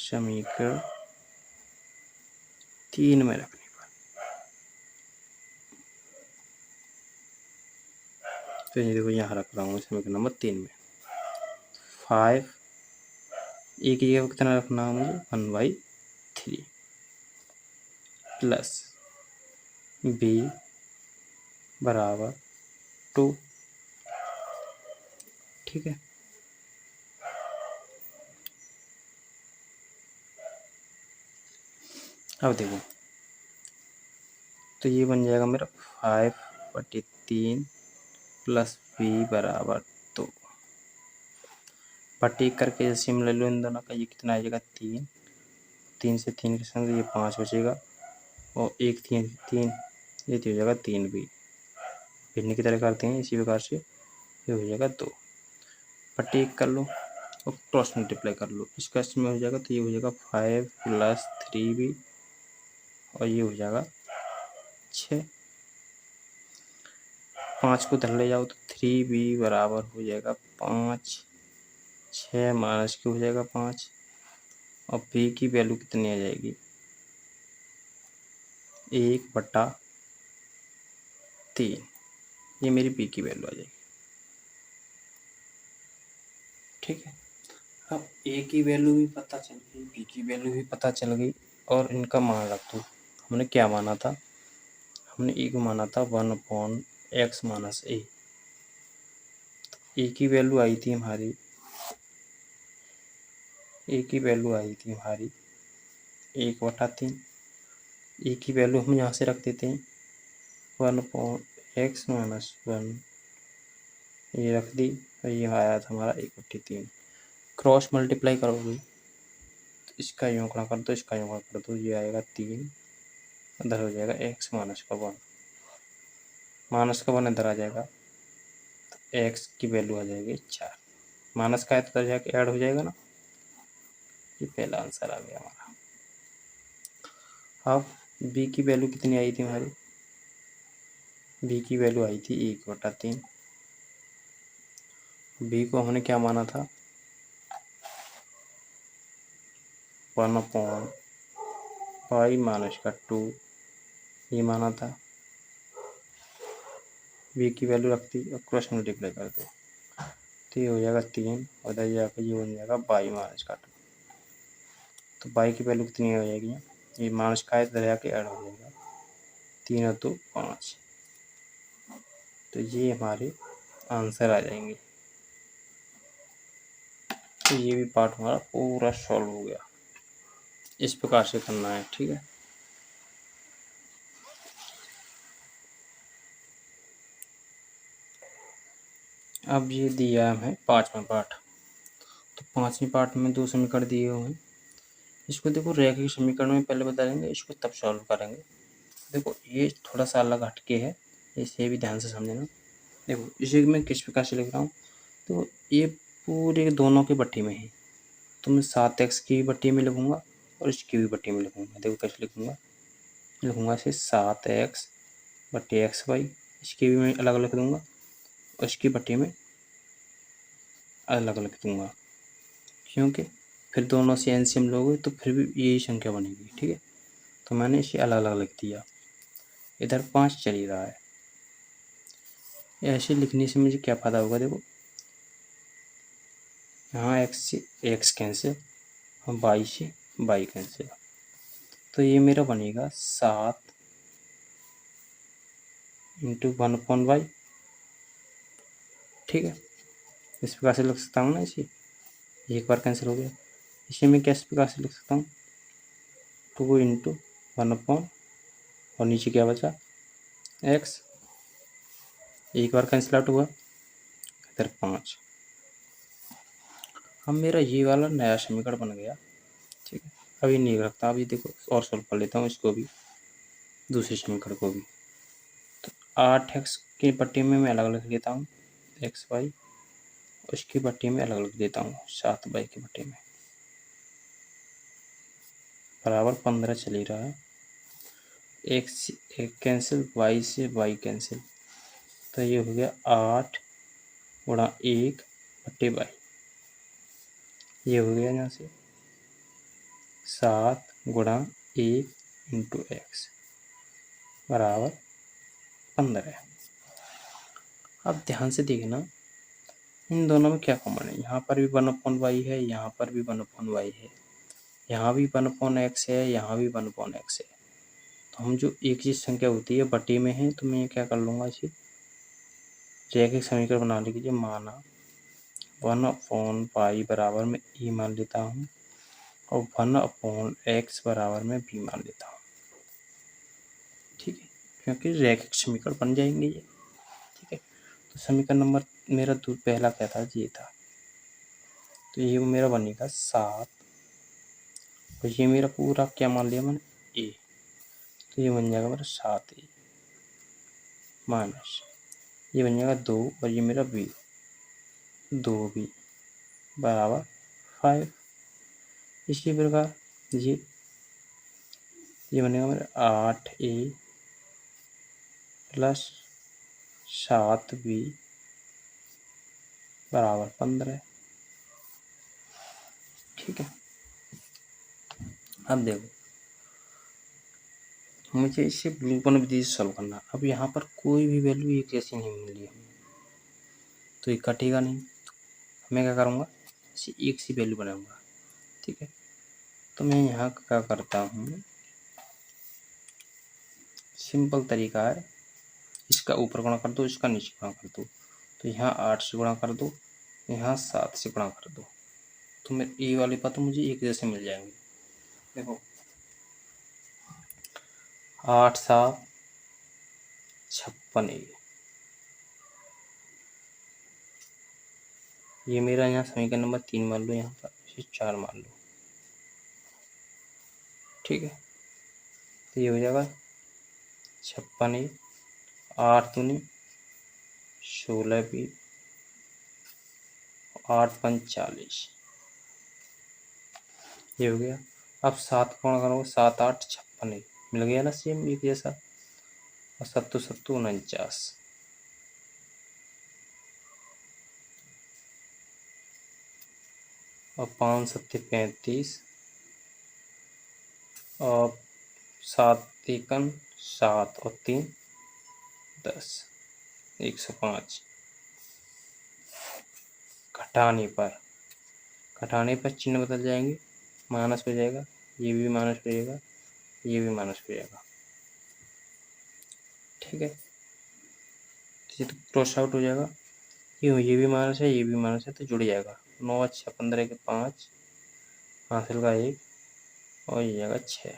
समीकरण 3 में रखने पर, तो ये देखो यहाँ रख रहा हूँ समीकरण नंबर 3 में 5, ए की जगह कितना रखना है मुझे 1/3 प्लस b बराबर 2। ठीक है, अब देखो तो ये बन जाएगा मेरा 5/3 प्लस b बराबर 2। पट्टी करके जैसे हम ले लो इन दोनों का, ये कितना आ जाएगा 3, 3 से 3 के संग ये 5 बचेगा और 1 3 3, ये तो हो जाएगा 3b। भिन्न की तरह करते हैं इसी प्रकार से, ये हो जाएगा 2। पट्टी कर लो और क्रॉस मल्टीप्लाई कर लो, इसका इसमें हो जाएगा, तो ये हो जाएगा 5 प्लस 3b और ये हो जाएगा 6। 5 को धर ले जाओ तो 3b बराबर हो जाएगा 5, 6 माइनस के हो जाएगा 5 और b की वैल्यू कितनी आ जाएगी 1/3, ये मेरी b की वैल्यू आ जाएगी। ठीक है, अब a की वैल्यू भी पता चल गई, b की वैल्यू भी पता चल गई, और इनका मान रख दो। हमने क्या माना था, हमने a को माना था 1/x माइनस a। a की वैल्यू आई थी हमारी, a की वैल्यू आई थी हमारी 1/3। a की वैल्यू हम यहाँ से रख देते हैं 1/x माइनस 1, ये रख दी और ये आया था हमारा 1/3। क्रॉस मल्टीप्लाई करोगे तो इसका यूँ गुणा कर दो, इसका यूँ गुणा कर दो, ये आएगा 3, इधर हो जाएगा x माइनस का 1, माइनस का 1 इधर आ जाएगा, तो x की वैल्यू आ जाएगी 4। माइनस का है तो इधर जाके ऐड हो जाएगा ना, ये पहला आंसर आ गया हमारा। अब b की वैल्यू कितनी आई थी हमारी, b की वैल्यू आई थी 1/3। b को हमने क्या माना था 1/3 पाई माइनस का 2 ये माना था, v की वैल्यू रखती और क्रॉस मल्टीप्लाई कर दो तो ये हो जाएगा 3 और इधर जाकर ये बन जाएगा बाई माइनस का 2। तो बाई की वैल्यू कितनी हो जाएगी, ये माइनस का इधर जाके ऐड हो जाएगा, 3 और 2 5। तो ये हमारे आंसर आ जाएंगे। तो ये भी पार्ट हमारा पूरा सॉल्व हो गया। इस प्रकार से करना है, ठीक है। अब ये दिया है हमें 5वां पार्ट। तो 5वें पार्ट में 2 समीकरण दिए हुए हैं। इसको देखो रैखिक समीकरण में पहले बता देंगे, इसको तब सॉल्व करेंगे। देखो ये थोड़ा सा अलग हटके है, इसे भी ध्यान से समझना। देखो इसे मैं किस प्रकार से लिख रहा हूँ, तो ये पूरे दोनों की बट्टी में है, तो मैं 7x की बट्टी में लिखूँगा और इसकी भी बट्टी में लिखूँगा। देखो कैसे लिखूँगा इसे 7x बट्टी एक्स वाई, इसकी भी मैं अलग अलग लिख दूँगा और इसकी बट्टी में अलग अलग लिख दूँगा, क्योंकि फिर दोनों से एलसीएम लोगे तो फिर भी यही संख्या बनेगी, ठीक है। तो मैंने इसे अलग अलग लिख दिया। इधर 5 चल ही रहा है, ऐसे लिखने से मुझे क्या फ़ायदा होगा, देखो यहाँ x से x कैंसिल और y से y कैंसिल, तो ये मेरा बनेगा 7 इंटू 1/y, ठीक है। इस प्रकार से लिख सकता हूँ ना इसे, एक बार कैंसिल हो गया। इसे मैं किस प्रकार से लिख सकता हूँ, 2 इंटू 1/, और नीचे क्या बचा x, एक बार कैंसिल आउट हुआ, इधर 5। अब मेरा ये वाला नया समीकरण बन गया, ठीक है। अभी नहीं रखता, अभी देखो और सॉल्व कर लेता हूँ इसको भी, दूसरे समीकरण को भी। तो 8x की पट्टी में मैं अलग अलग लेता हूँ एक्स वाई, उसकी पट्टी में अलग अलग देता हूँ 7y की पट्टी में, बराबर 15 चल ही रहा है। एक कैंसिल, y से y कैंसिल, तो ये हो गया 8 गुणा 1 बट्टे y, ये हो गया यहाँ से 7 गुणा 1 इंटू एक्स बराबर 15। अब ध्यान से देखना, इन दोनों में क्या कॉमन है, यहाँ पर भी 1/y है, यहाँ पर भी 1/y है, यहाँ भी 1/x है, यहाँ भी 1/x है। तो हम जो एक चीज़ संख्या होती है बटी में है, तो मैं क्या कर लूँगा, इसे रैखिक समीकरण बनाने के लिए माना 1/पाई बराबर में e मान लेता हूँ और 1/x बराबर में b मान लेता हूँ, ठीक है, क्योंकि रैखिक समीकरण बन जाएंगे ये, ठीक है। तो समीकरण नंबर मेरा पहला क्या था, ये था, तो ये मेरा बनेगा 7 और ये मेरा पूरा क्या मान लिया मैंने a, तो ये बन जाएगा मेरा 7a माइनस ये बन जाएगा 2 और ये मेरा b, 2b बराबर 5। इसी प्रकार ये बनेगा मेरा 8a प्लस 7b बराबर 15, ठीक है। अब देखो मुझे इसे विलोपन विधि से सॉल्व करना। अब यहाँ पर कोई भी वैल्यू एक जैसी नहीं मिल रही हमें, तो ये कटेगा नहीं, मैं क्या करूँगा, इसे एक सी वैल्यू बनाऊँगा, ठीक है। तो मैं यहाँ क्या करता हूँ, सिंपल तरीका है, इसका ऊपर गुणा कर दो, इसका नीचे गुणा कर दो, तो यहाँ 8 से गुणा कर दो, यहाँ 7 से गुणा कर दो, तो मेरे ए वाले पद तो मुझे एक जैसे मिल जाएंगे। देखो 8 7 56 ये मेरा यहाँ समीकरण नंबर 3 मान लो, यहाँ पर इसे 4 मान लो, ठीक है। तो ये हो जाएगा 56 8 दूनी 16 भी 8 5 40, ये हो गया। अब 7 गुणा करो, 7 8 56 मिल गया ना, सेम एक जैसा, और 7 7 49 और 5 7 35 और 7 एकन 7 और 3 10, 105। घटाने पर चिन्ह बदल जाएंगे, माइनस हो जाएगा, ये भी माइनस हो जाएगा, ये भी माइनस हो जाएगा। ठीक है, तो क्रॉस आउट हो जाएगा, ये भी माइनस है, ये भी माइनस है, तो जुड़ जाएगा। 9 6 15 के 5, हासिल का 1 और ये जाएगा 6,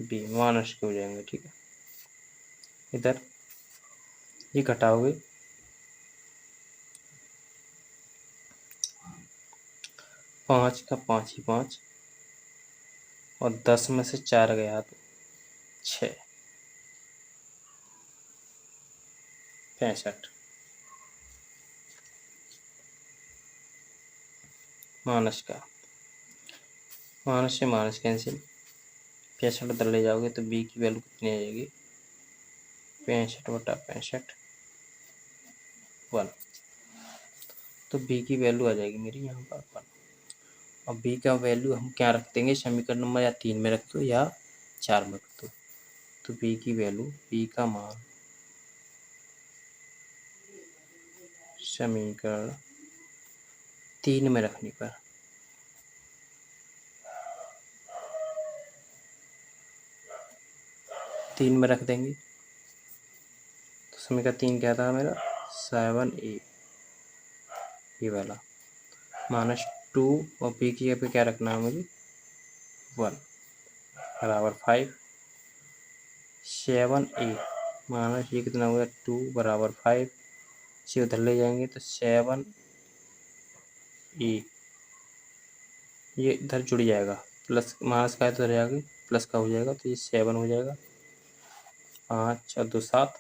बी माइनस के हो जाएंगे। ठीक है, इधर ये घटाओगे, 5 का 5 ही 5 और 10 में से 4 गया तो 6, 65। माइनस का माइनस से माइनस कैंसिल, 65 उधर ले जाओगे तो बी की वैल्यू कितनी आ जाएगी, 65/65 1। तो बी की वैल्यू आ जाएगी मेरी यहाँ पर 1। और बी का वैल्यू हम क्या रख देंगे, समीकरण नंबर या 3 में रख दो या 4 में रख दो। तो बी की वैल्यू, बी का मान समीकरण 3 में रखने पर 3 में रख देंगे। तो समीकरण 3 क्या था मेरा, 7a ये वाला -2 और बी की जगह पे क्या रखना है मुझे, 1 बराबर 5। 7a माइनस ये कितना हुआ, 2 बराबर 5 से उधर ले जाएंगे तो 7a ये इधर जुड़ जाएगा, प्लस माइनस का है तो जाएगा प्लस का हो जाएगा, तो ये 7 हो जाएगा। 5 और 2 7,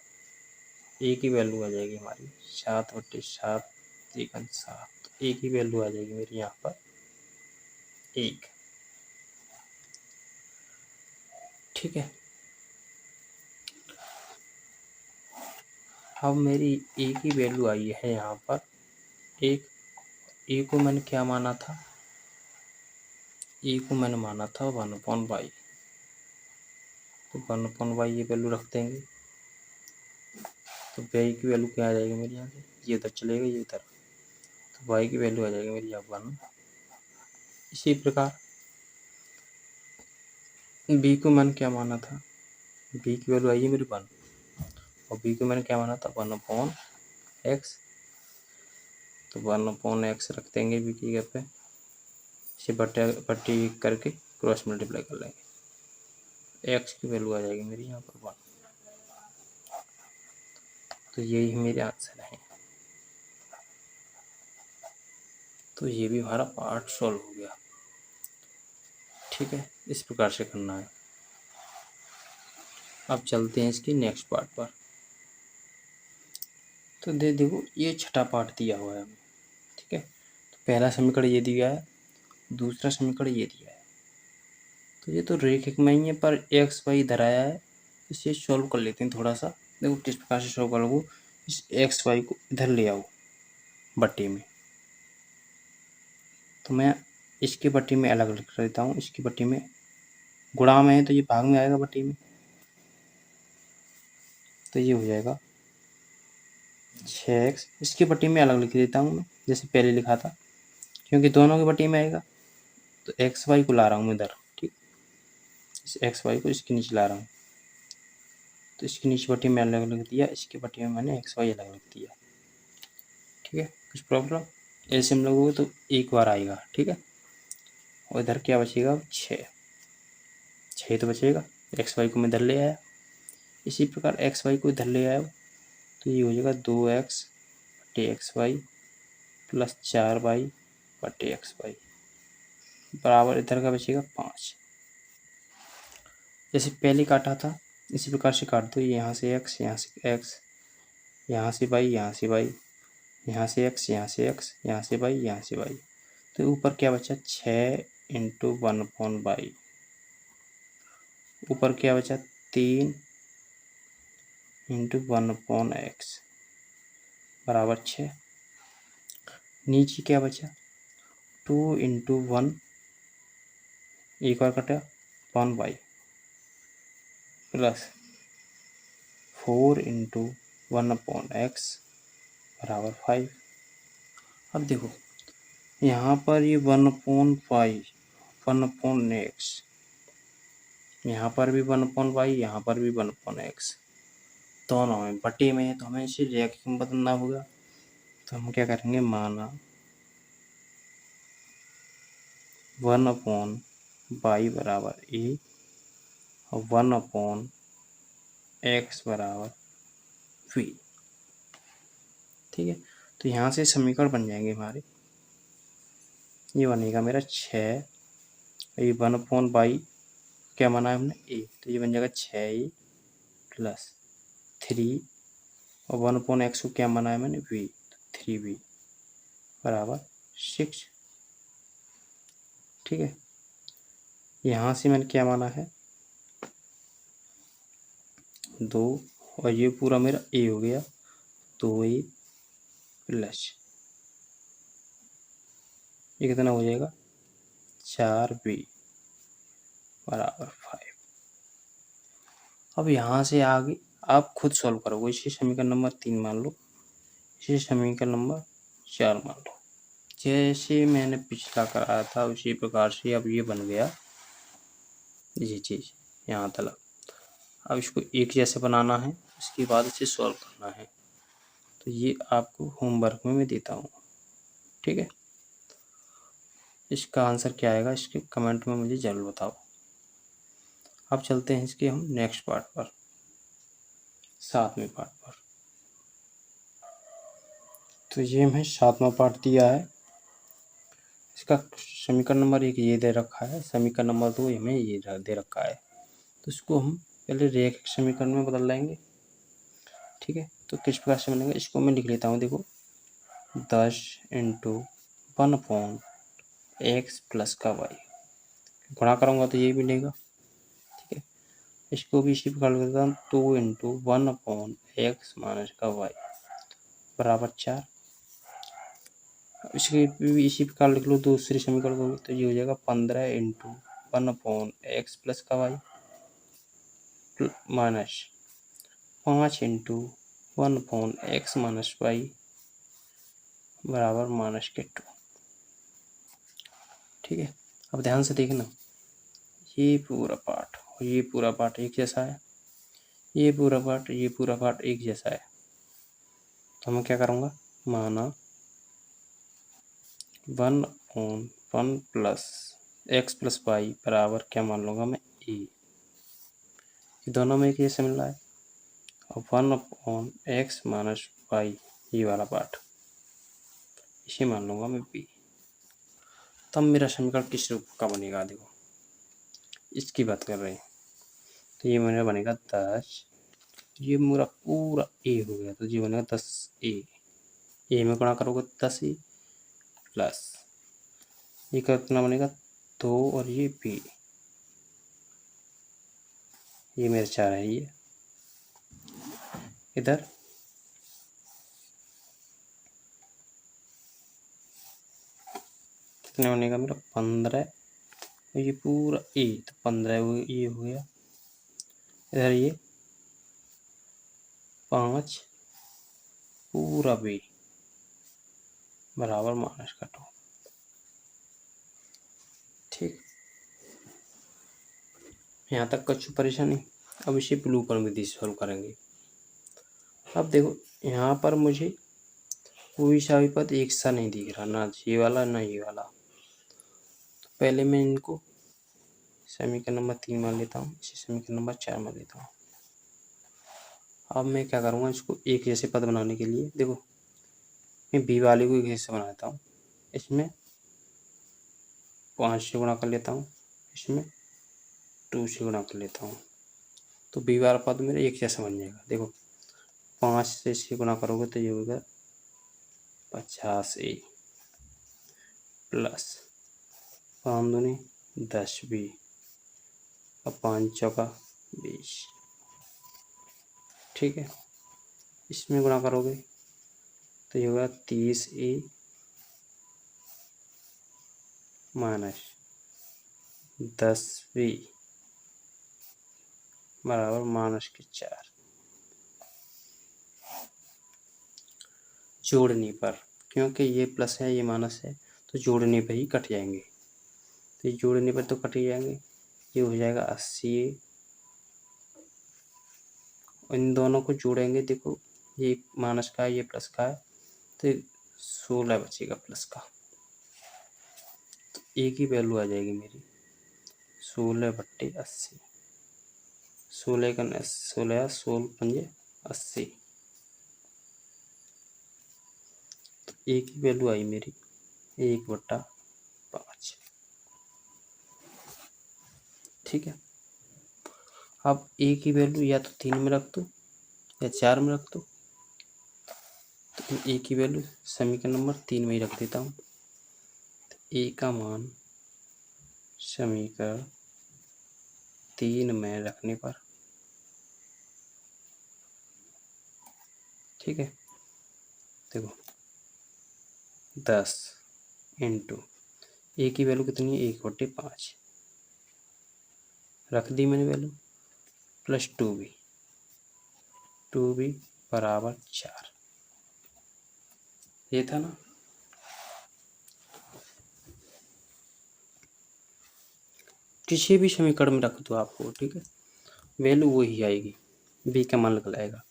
ए की वैल्यू आ जाएगी हमारी 7/7 एकन 7। ए की वैल्यू आ जाएगी मेरी यहाँ पर 1। ठीक है, अब मेरी ए की वैल्यू आई है यहाँ पर 1। ए को मैंने क्या माना था, ए को मैंने माना था 1/y। तो 1/y ये वैल्यू रख देंगे, तो y की वैल्यू क्या आ जाएगी मेरी यहाँ से, ये उधर चलेगा ये उधर, तो y की वैल्यू आ जाएगी मेरी यहाँ 1। इसी प्रकार b को मैंने क्या माना था, b की वैल्यू आई है मेरी 1 और b को मैंने क्या माना था 1/x। तो 1/x रख देंगे b की जगह पे, इसे पट्टी करके क्रॉस मल्टीप्लाई कर लेंगे, x की वैल्यू आ जाएगी मेरी यहाँ पर 1। तो यही मेरे आंसर है। तो ये भी हमारा पार्ट सॉल्व हो गया। ठीक है, इस प्रकार से करना है। अब चलते हैं इसकी नेक्स्ट पार्ट पर। तो देखो ये छठा पार्ट दिया हुआ है हमें। ठीक है, तो पहला समीकरण ये दिया है, दूसरा समीकरण ये दिया है। तो ये तो रेखिक में ही है पर एक्स वाई इधर आया है, इसे सॉल्व कर लेते हैं थोड़ा सा। देखो किस प्रकार से सॉल्व करोगे, इस एक्स वाई को इधर ले आओ बट्टी में। तो मैं इसकी बट्टी में अलग लिख देता हूँ, इसकी बट्टी में गुणा में है तो ये भाग में आएगा बट्टी में, तो ये हो जाएगा 6x। इसकी बट्टी में अलग लिख देता हूँ मैं, जैसे पहले लिखा था, क्योंकि दोनों की बट्टी में आएगा। तो एक्स वाई को ला रहा हूँ मैं इधर। ठीक, इस एक्स वाई को इसके नीचे ला रहा हूँ, तो इसकी नीचे बट्टी में अलग लिख दिया, इसकी बट्टी में मैंने एक्स वाई अलग लिख दिया। ठीक है, कुछ प्रॉब्लम, ऐसे हम लोगों तो एक बार आएगा। ठीक है, और इधर क्या बचेगा, 6 तो बचेगा, एक्स वाई को मैं इधर ले आया। इसी प्रकार एक्स वाई को इधर ले आया तो ये हो जाएगा 2x बटे एक्स वाई प्लस 4y बटे एक्स वाई बराबर इधर का बचेगा 5। जैसे पहले काटा था इसी प्रकार से काट दो, यहाँ से x, यहाँ से x, यहाँ से y, यहाँ से y, यहाँ से x, यहाँ से x, यहाँ से y, यहाँ से y। तो ऊपर क्या बचा, 6 × 1/y। ऊपर क्या बचा, 3 × 1/x बराबर 6। नीचे क्या बचा, 2 × 1, एक और कटा 1y प्लस 4 इंटू 1/x बराबर 5। अब देखो यहाँ पर ये 1/5 1/x, यहाँ पर भी 1/y, यहाँ पर भी 1/x, दोनों में बटे में है तो हमें इसे रेखिक में बदलना होगा। तो हम क्या करेंगे, माना 1/y बराबर a और 1/x बराबर v। ठीक है, तो यहाँ से समीकरण बन जाएंगे हमारे। ये बनेगा मेरा 6, ये 1/y क्या माना है हमने a, तो ये बन जाएगा 6a प्लस 3 और 1/x को क्या माना है मैंने v, तो 3v बराबर 6। ठीक है, यहाँ से मैंने क्या माना है 2 और ये पूरा मेरा a हो गया, 2a प्लस ये कितना हो जाएगा 4b बराबर 5। अब यहाँ से आगे आप खुद सॉल्व करोगे। इसे समीकरण नंबर 3 मान लो, इसे समीकरण नंबर 4 मान लो। जैसे मैंने पिछला कराया था उसी प्रकार से अब ये बन गया ये चीज़ यहाँ तक। अब इसको एक जैसे बनाना है, इसके बाद इसे सॉल्व करना है। तो ये आपको होमवर्क में मैं देता हूँ। ठीक है, इसका आंसर क्या आएगा इसके कमेंट में मुझे ज़रूर बताओ। अब चलते हैं इसके हम नेक्स्ट पार्ट पर, 7वें पार्ट पर। तो ये हमें 7वां पार्ट दिया है। इसका समीकरण नंबर 1 ये दे रखा है, समीकरण नंबर 2 हमें ये दे रखा है। तो इसको हम पहले रेखिक समीकरण में बदल लेंगे। ठीक है, तो किस प्रकार से बनेगा इसको मैं लिख लेता हूँ। देखो 10 इंटू 1/x प्लस का y गुणा करूँगा तो ये मिलेगा। ठीक है, इसको भी इसी प्रकार लिख देता हूँ 2 इंटू 1/x माइनस का y बराबर 4। इसके भी इसी प्रकार लिख लो दूसरी समीकरण को, तो ये हो जाएगा 15 इंटू 1/x प्लस का y minus 5 into 1/x minus y बराबर माइनस के 2। ठीक है, अब ध्यान से देखना, ये पूरा पार्ट और ये पूरा पार्ट एक जैसा है, ये पूरा पार्ट एक जैसा है। तो मैं क्या करूँगा, माना 1/1 प्लस x प्लस y बराबर क्या मान लूँगा मैं a, ये दोनों में एक जैसे मिल रहा है। और 1/x माइनस y ये वाला पार्ट इसे मान लूँगा मैं b। तब मेरा समीकरण किस रूप का बनेगा, देखो इसकी बात कर रहे हैं। तो ये मेरा बनेगा 10, ये मेरा पूरा a हो गया, तो ये बनेगा 10a, a में गुणा करोगे 10a प्लस ये कितना बनेगा 2 और ये b, ये मेरा 4 है। ये इधर कितने बनेगा मेरा 15 और ये पूरा a, तो 15 ये हो गया। इधर ये 5 पूरा b बराबर माइनस का 2। ठीक, यहाँ तक कुछ परेशानी। अब इसे ब्लू पर विधि से सॉल्व करेंगे। अब देखो यहाँ पर मुझे कोई सा भी पद एक सा नहीं दिख रहा, ना ये वाला ना ये वाला। तो पहले मैं इनको समीकरण नंबर 3 मान लेता हूँ, इसे समीकरण नंबर 4 मान लेता हूँ। अब मैं क्या करूँगा, इसको एक जैसे पद बनाने के लिए देखो मैं बी वाले को एक जैसे बनाता हूँ। इसमें 5 से गुणा कर लेता हूँ, इसमें 2 से गुणा कर लेता हूँ, तो बी वाला पद मेरा एक जैसा बन जाएगा। देखो 5 से इसे गुणा करोगे तो ये होगा 50a प्लस 5 दूनी 10b और 5 चौका 20। ठीक है, इसमें गुणा करोगे तो ये होगा 30a माइनस 10b बराबर -4। जोड़ने पर, क्योंकि ये प्लस है ये माइनस है तो जोड़ने पर ही कट जाएंगे, तो ये जोड़ने पर तो कट ही जाएंगे। ये हो जाएगा 80, इन दोनों को जोड़ेंगे, देखो ये माइनस का है ये प्लस का है तो 16 बचेगा प्लस का, तो एक ही वैल्यू आ जाएगी मेरी 16/80। 16 का 16 16 पंजे 80, तो एक ही वैल्यू आई मेरी 1/5। ठीक है, अब एक ही वैल्यू या तो 3 में रख दो या 4 में रख दो, तो एक ही वैल्यू समीकरण नंबर 3 में ही रख देता हूँ। तो ए का मान समीकरण 3 में रखने पर, ठीक है, देखो 10 इंटू ए की वैल्यू कितनी है 1/5 रख दी मैंने वैल्यू, प्लस 2b बराबर 4, ये था ना। किसी भी समीकरण में रख दो आपको, ठीक है, वैल्यू वही आएगी, बी का मान निकल आएगा।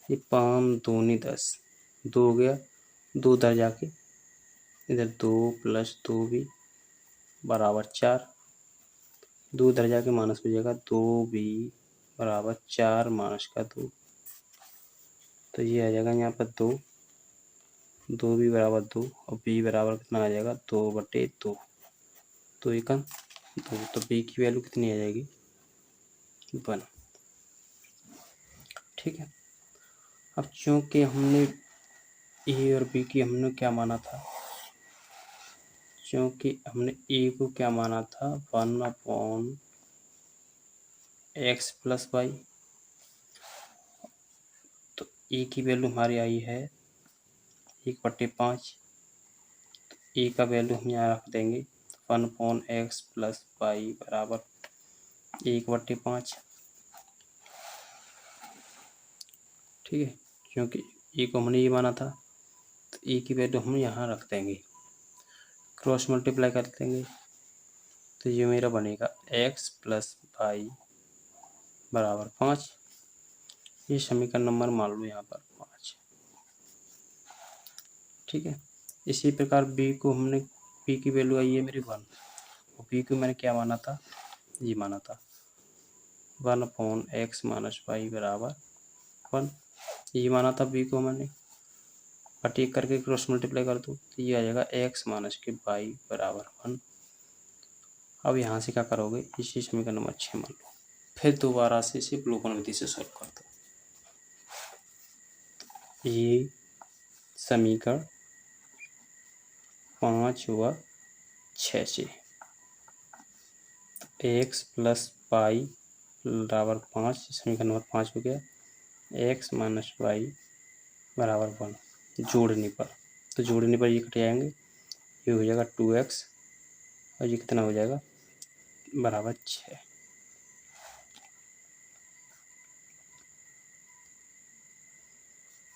ये 5 दूनी 10, 2 हो गया, 2 उधर जाके इधर 2 + 2b बराबर 4, 2 उधर जाके माइनस हो जाएगा, 2b बराबर 4 - 2, तो ये आ जाएगा यहाँ पर 2, 2b बराबर 2 और b बराबर कितना आ जाएगा 2/2, तो 1 2, तो b की वैल्यू कितनी आ जाएगी 1। ठीक है, अब चूंकि हमने ए और बी की हमने क्या माना था, क्योंकि हमने ए को क्या माना था 1/x + y, तो ए की वैल्यू हमारी आई है 1/5, तो ए का वैल्यू हम यहाँ रख देंगे 1/x + y बराबर 1/5। ठीक है, क्योंकि ए को हमने ये माना था तो ए की वैल्यू हम यहाँ रख देंगे, क्रॉस मल्टीप्लाई कर देंगे, तो ये मेरा बनेगा x + y बराबर 5। ये समीकरण नंबर मान लो यहाँ पर 5। ठीक है, इसी प्रकार b को हमने, b की वैल्यू आई है मेरी 1 और b को मैंने क्या माना था, ये माना था 1/x - y बराबर 1, ये माना था b को मैंने, अटैक करके क्रॉस मल्टीप्लाई कर दो तो ये आ जाएगा x - y बराबर 1। अब यहाँ से क्या करोगे, इसी समीकरण नंबर 6 मान लो, फिर दोबारा से इसे विलोपन विधि से सॉल्व कर दो। ये समीकरण 5 व 6 से x + y बराबर 5, समीकरण नंबर 5 हो गया, x - y बराबर 1 जोड़ने पर, तो जोड़ने पर ये कट जाएंगे, ये हो जाएगा 2x और ये कितना हो जाएगा बराबर 6।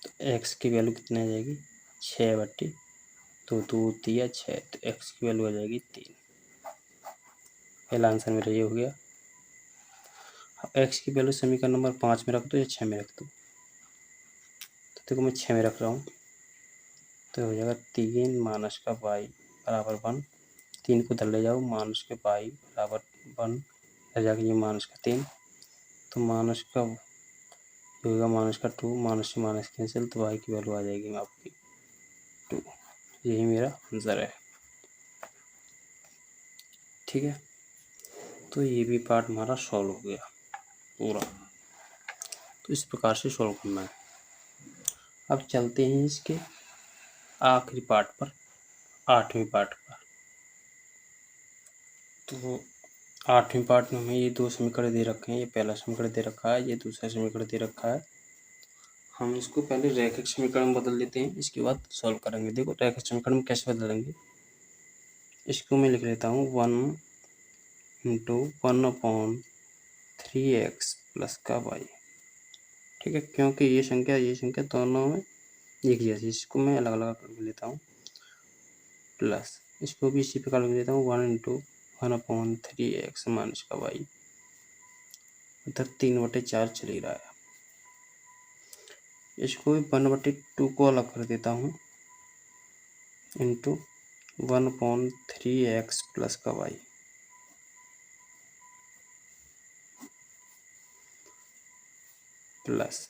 तो x की वैल्यू कितनी आ जाएगी 6/2, 2 3 6, तो x की वैल्यू आ जाएगी 3। पहला आंसर मेरा ये हो गया। अब x की वैल्यू समीकरण नंबर 5 में रख दो या 6 में रख दो, तो देखो मैं 6 में रख रहा हूँ, तो हो जाएगा 3 - y बराबर 1, 3 को उधर ले जाओ, - y बराबर 1, इधर जाके ये -3, तो माइनस का होगा -2, माइनस से माइनस कैंसिल, तो y की वैल्यू आ जाएगी आपकी 2। यही मेरा आंसर है। ठीक है, तो ये भी पार्ट हमारा सॉल्व हो गया पूरा, तो इस प्रकार से सॉल्व करना है। अब चलते हैं इसके आखिरी पार्ट पर, 8वें पार्ट पर। तो 8वें पार्ट में हमें ये 2 समीकरण दे रखे हैं, ये पहला समीकरण दे रखा है, ये दूसरा समीकरण दे रखा है। हम इसको पहले रैखिक समीकरण में बदल लेते हैं, इसके बाद सॉल्व करेंगे। देखो रैखिक समीकरण में कैसे बदलेंगे, इसको मैं लिख लेता हूँ 1 × 1/3x प्लस का वाई। ठीक है, क्योंकि ये संख्या दोनों में एक जैसी, इसको मैं अलग अलग कर लेता हूँ। प्लस इसको भी इसी प्रकार लिख देता हूँ, 1/1/3x माइनस का वाई। इधर 3/4 चल ही रहा है। इसको भी 1/2 को अलग कर देता हूँ, इंटू 1/3x प्लस का वाई। प्लस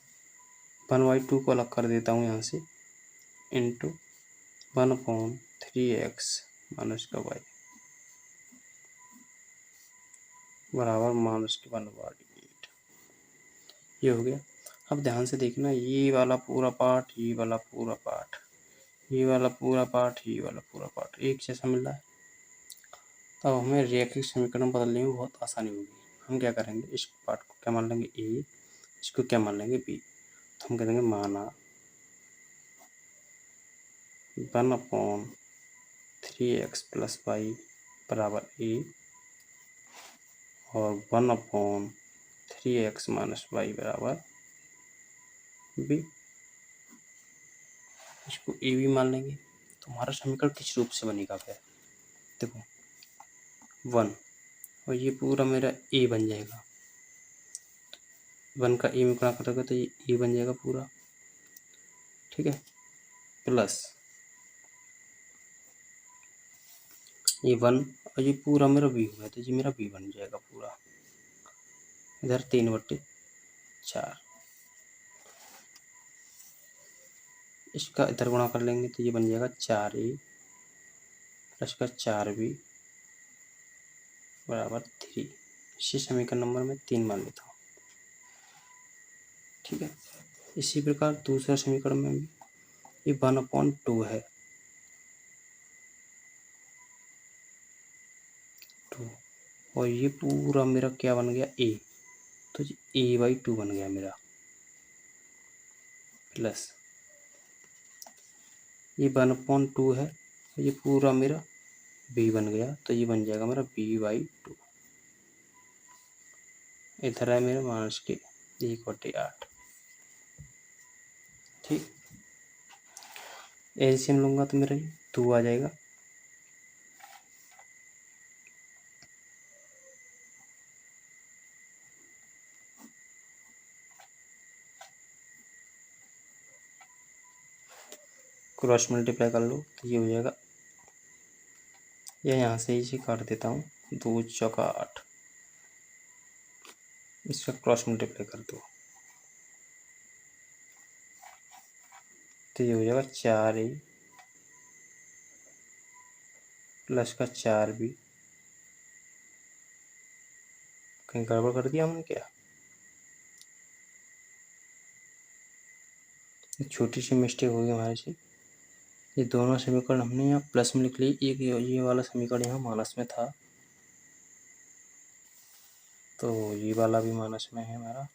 1/2 को अलग कर देता हूँ यहाँ से, इंटू 1/3x माइनस का वाई बराबर -1/8। ये हो गया। अब ध्यान से देखना, ये वाला पूरा पार्ट, ये वाला पूरा पार्ट, ये वाला पूरा पार्ट, ये वाला पूरा पार्ट एक जैसा मिल रहा है। तब हमें रैखिक समीकरण बदलने में बहुत आसानी होगी। हम क्या करेंगे, इस पार्ट को क्या मान लेंगे ए, इसको क्या मान लेंगे बी। तो हम कह देंगे माना 1/3x प्लस वाई बराबर ए और 1/3x माइनस वाई बराबर बी। इसको ए भी मान लेंगे। तो हमारा समीकरण किस रूप से बनेगा फिर, देखो 1 और ये पूरा मेरा ए बन जाएगा। 1 का ए में गुणा करोगे तो ये ए बन जाएगा पूरा। ठीक है, प्लस ये 1 और ये पूरा मेरा बी हो गया, तो ये मेरा बी बन जाएगा पूरा। इधर 3/4, इसका इधर गुणा कर लेंगे तो ये बन जाएगा 4a प्लस का 4b बराबर 3। इसी समीकरण नंबर में 3 मान लेता हूँ। ठीक है, इसी प्रकार दूसरा समीकरण में भी ये 1/2 है, 2 और ये पूरा मेरा क्या बन गया a, तो a/2 बन गया मेरा। प्लस ये 1/2 है, ये पूरा मेरा b बन गया, तो ये बन जाएगा मेरा b/2। इधर है मेरा माइनस के 1/8। ठीक, एलसीएम लूँगा तो मेरा 2 आ जाएगा। क्रॉस मल्टीप्लाई कर लो तो ये हो जाएगा, या यहाँ से इसे काट देता हूँ, 2 चौका 8, इसका क्रॉस मल्टीप्लाई कर दो तो ये हो जाएगा 4a प्लस का 4b। कहीं गड़बड़ कर दिया हमने क्या, छोटी सी मिस्टेक हो गई हमारे से। ये दोनों समीकरण हमने यहाँ प्लस में लिख ली, एक ये वाला समीकरण यहाँ माइनस में था, तो ये वाला भी माइनस में है हमारा।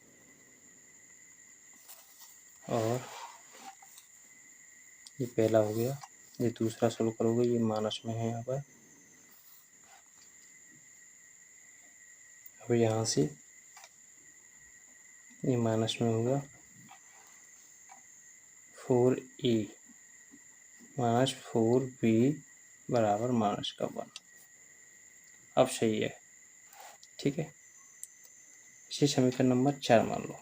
और ये पहला हो गया, ये दूसरा सोल्व करोगे ये माइनस में है यहाँ पर। अब यहाँ से ये माइनस में होगा 4a माइनस 4b बराबर माइनस का 1। अब सही है। ठीक है, इसे समीकरण नंबर 4 मान लो।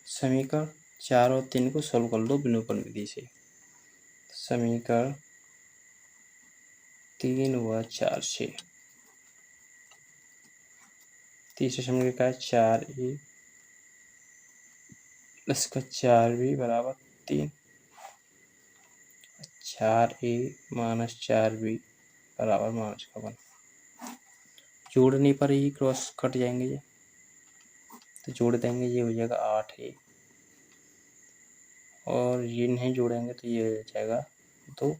समीकरण 4 और 3 को सोल्व कर लो विलोपन विधि से। समीकरण 3 व 4 से तीसरे समीकरण का 4a प्लस का 4b बराबर 3, 4a माइनस 4b बराबर माइनस का 1। जोड़ने पर ही क्रॉस कट जाएंगे ये, तो जोड़ देंगे, ये हो जाएगा 8a और ये नहीं जोड़ेंगे तो ये हो जाएगा 2,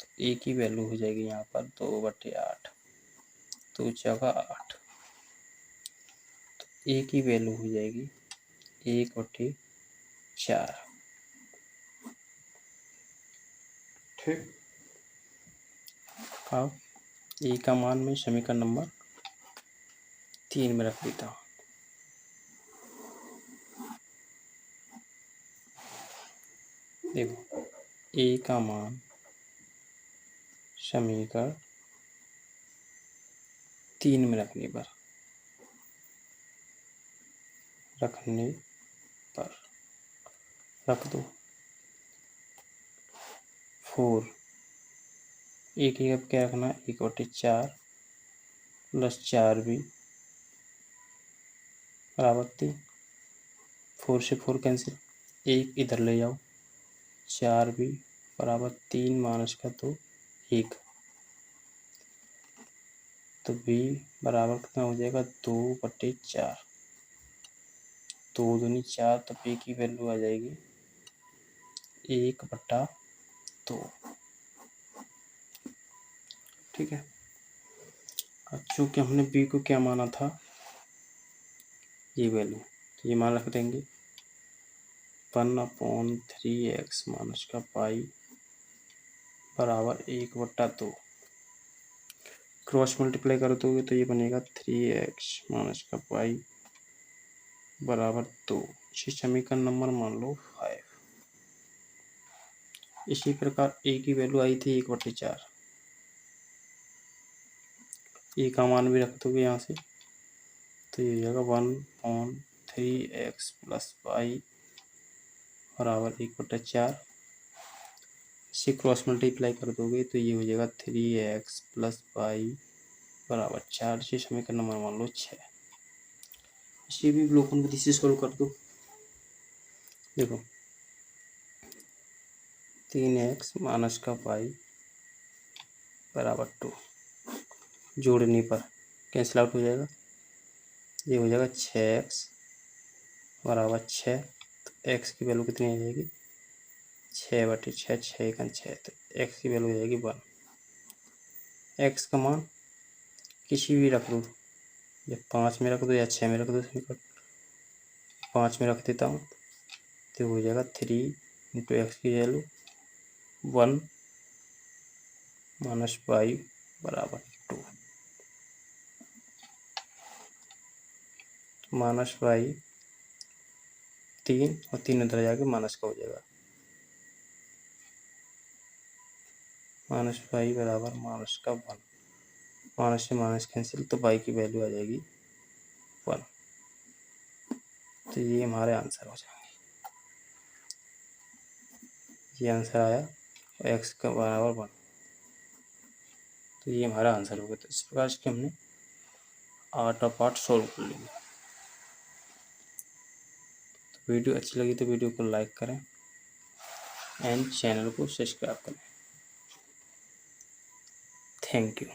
तो a की वैल्यू हो जाएगी यहाँ पर 2/8, 2 चौका 8, तो a की वैल्यू हो जाएगी 1/4। ठीक, अब ए का मान में समीकरण नंबर 3 में रख देता हूँ। देखो ए का मान समीकरण 3 में रखने पर रख दो। 4 ए की अब क्या रखना, 1/4 प्लस 4b बराबर 3। 4 से 4 कैंसिल, 1 इधर ले जाओ, 4b बराबर 3 माइनस का 2 1, तो b बराबर कितना हो जाएगा 2/4, 2 दूनी 4, तो b की वैल्यू आ जाएगी 1/2। ठीक है। अब चूँकि हमने b को क्या माना था, ये वैल्यू, तो ये मान रख देंगे 1/3x माइनस का पाई बराबर 1/2। क्रॉस मल्टीप्लाई कर दोगे तो ये बनेगा 3x माइनस का पाई बराबर 2। इसी समीकरण नंबर मान लो 5। इसी प्रकार a की वैल्यू आई थी 1/4, a का मान भी रख दोगे यहाँ से, तो ये हो जाएगा 1/3x प्लस पाई बराबर 1/4। इसे क्रॉस मल्टीप्लाई कर दोगे तो ये हो जाएगा 3x प्लस पाई बराबर 4। इसे समीकरण नंबर मान लो 6। इसे भी अवलोकन विधि से सोल्व कर दो। देखो 3x माइनस का पाई बराबर 2, जोड़ने पर कैंसिल आउट हो जाएगा, ये हो जाएगा 6x बराबर 6। तो x की वैल्यू कितनी आ जाएगी, 6/6, 6×6, तो x की वैल्यू हो जाएगी 1। x का मान किसी भी रख दो, या 5 में रख दो या 6 में रख दो, 5 में रख देता हूँ, तो हो जाएगा 3 इंटू एक्स की वैल्यू 1 माइनस पाई बराबर 2। माइनस पाई 3 और 3 अंदर जाके माइनस का हो जाएगा, माइनस पाई बराबर माइनस का 1। माइनस से माइनस कैंसिल, तो पाई की वैल्यू आ जाएगी 1। तो ये हमारे आंसर हो जाएंगे। ये आंसर आया और एक्स का बराबर 1, तो ये हमारा आंसर हो गया। तो इस प्रकार इसके हमने 8 पार्ट सॉल्व कर लिए। तो वीडियो अच्छी लगी तो वीडियो को लाइक करें एंड चैनल को सब्सक्राइब करें। Thank you.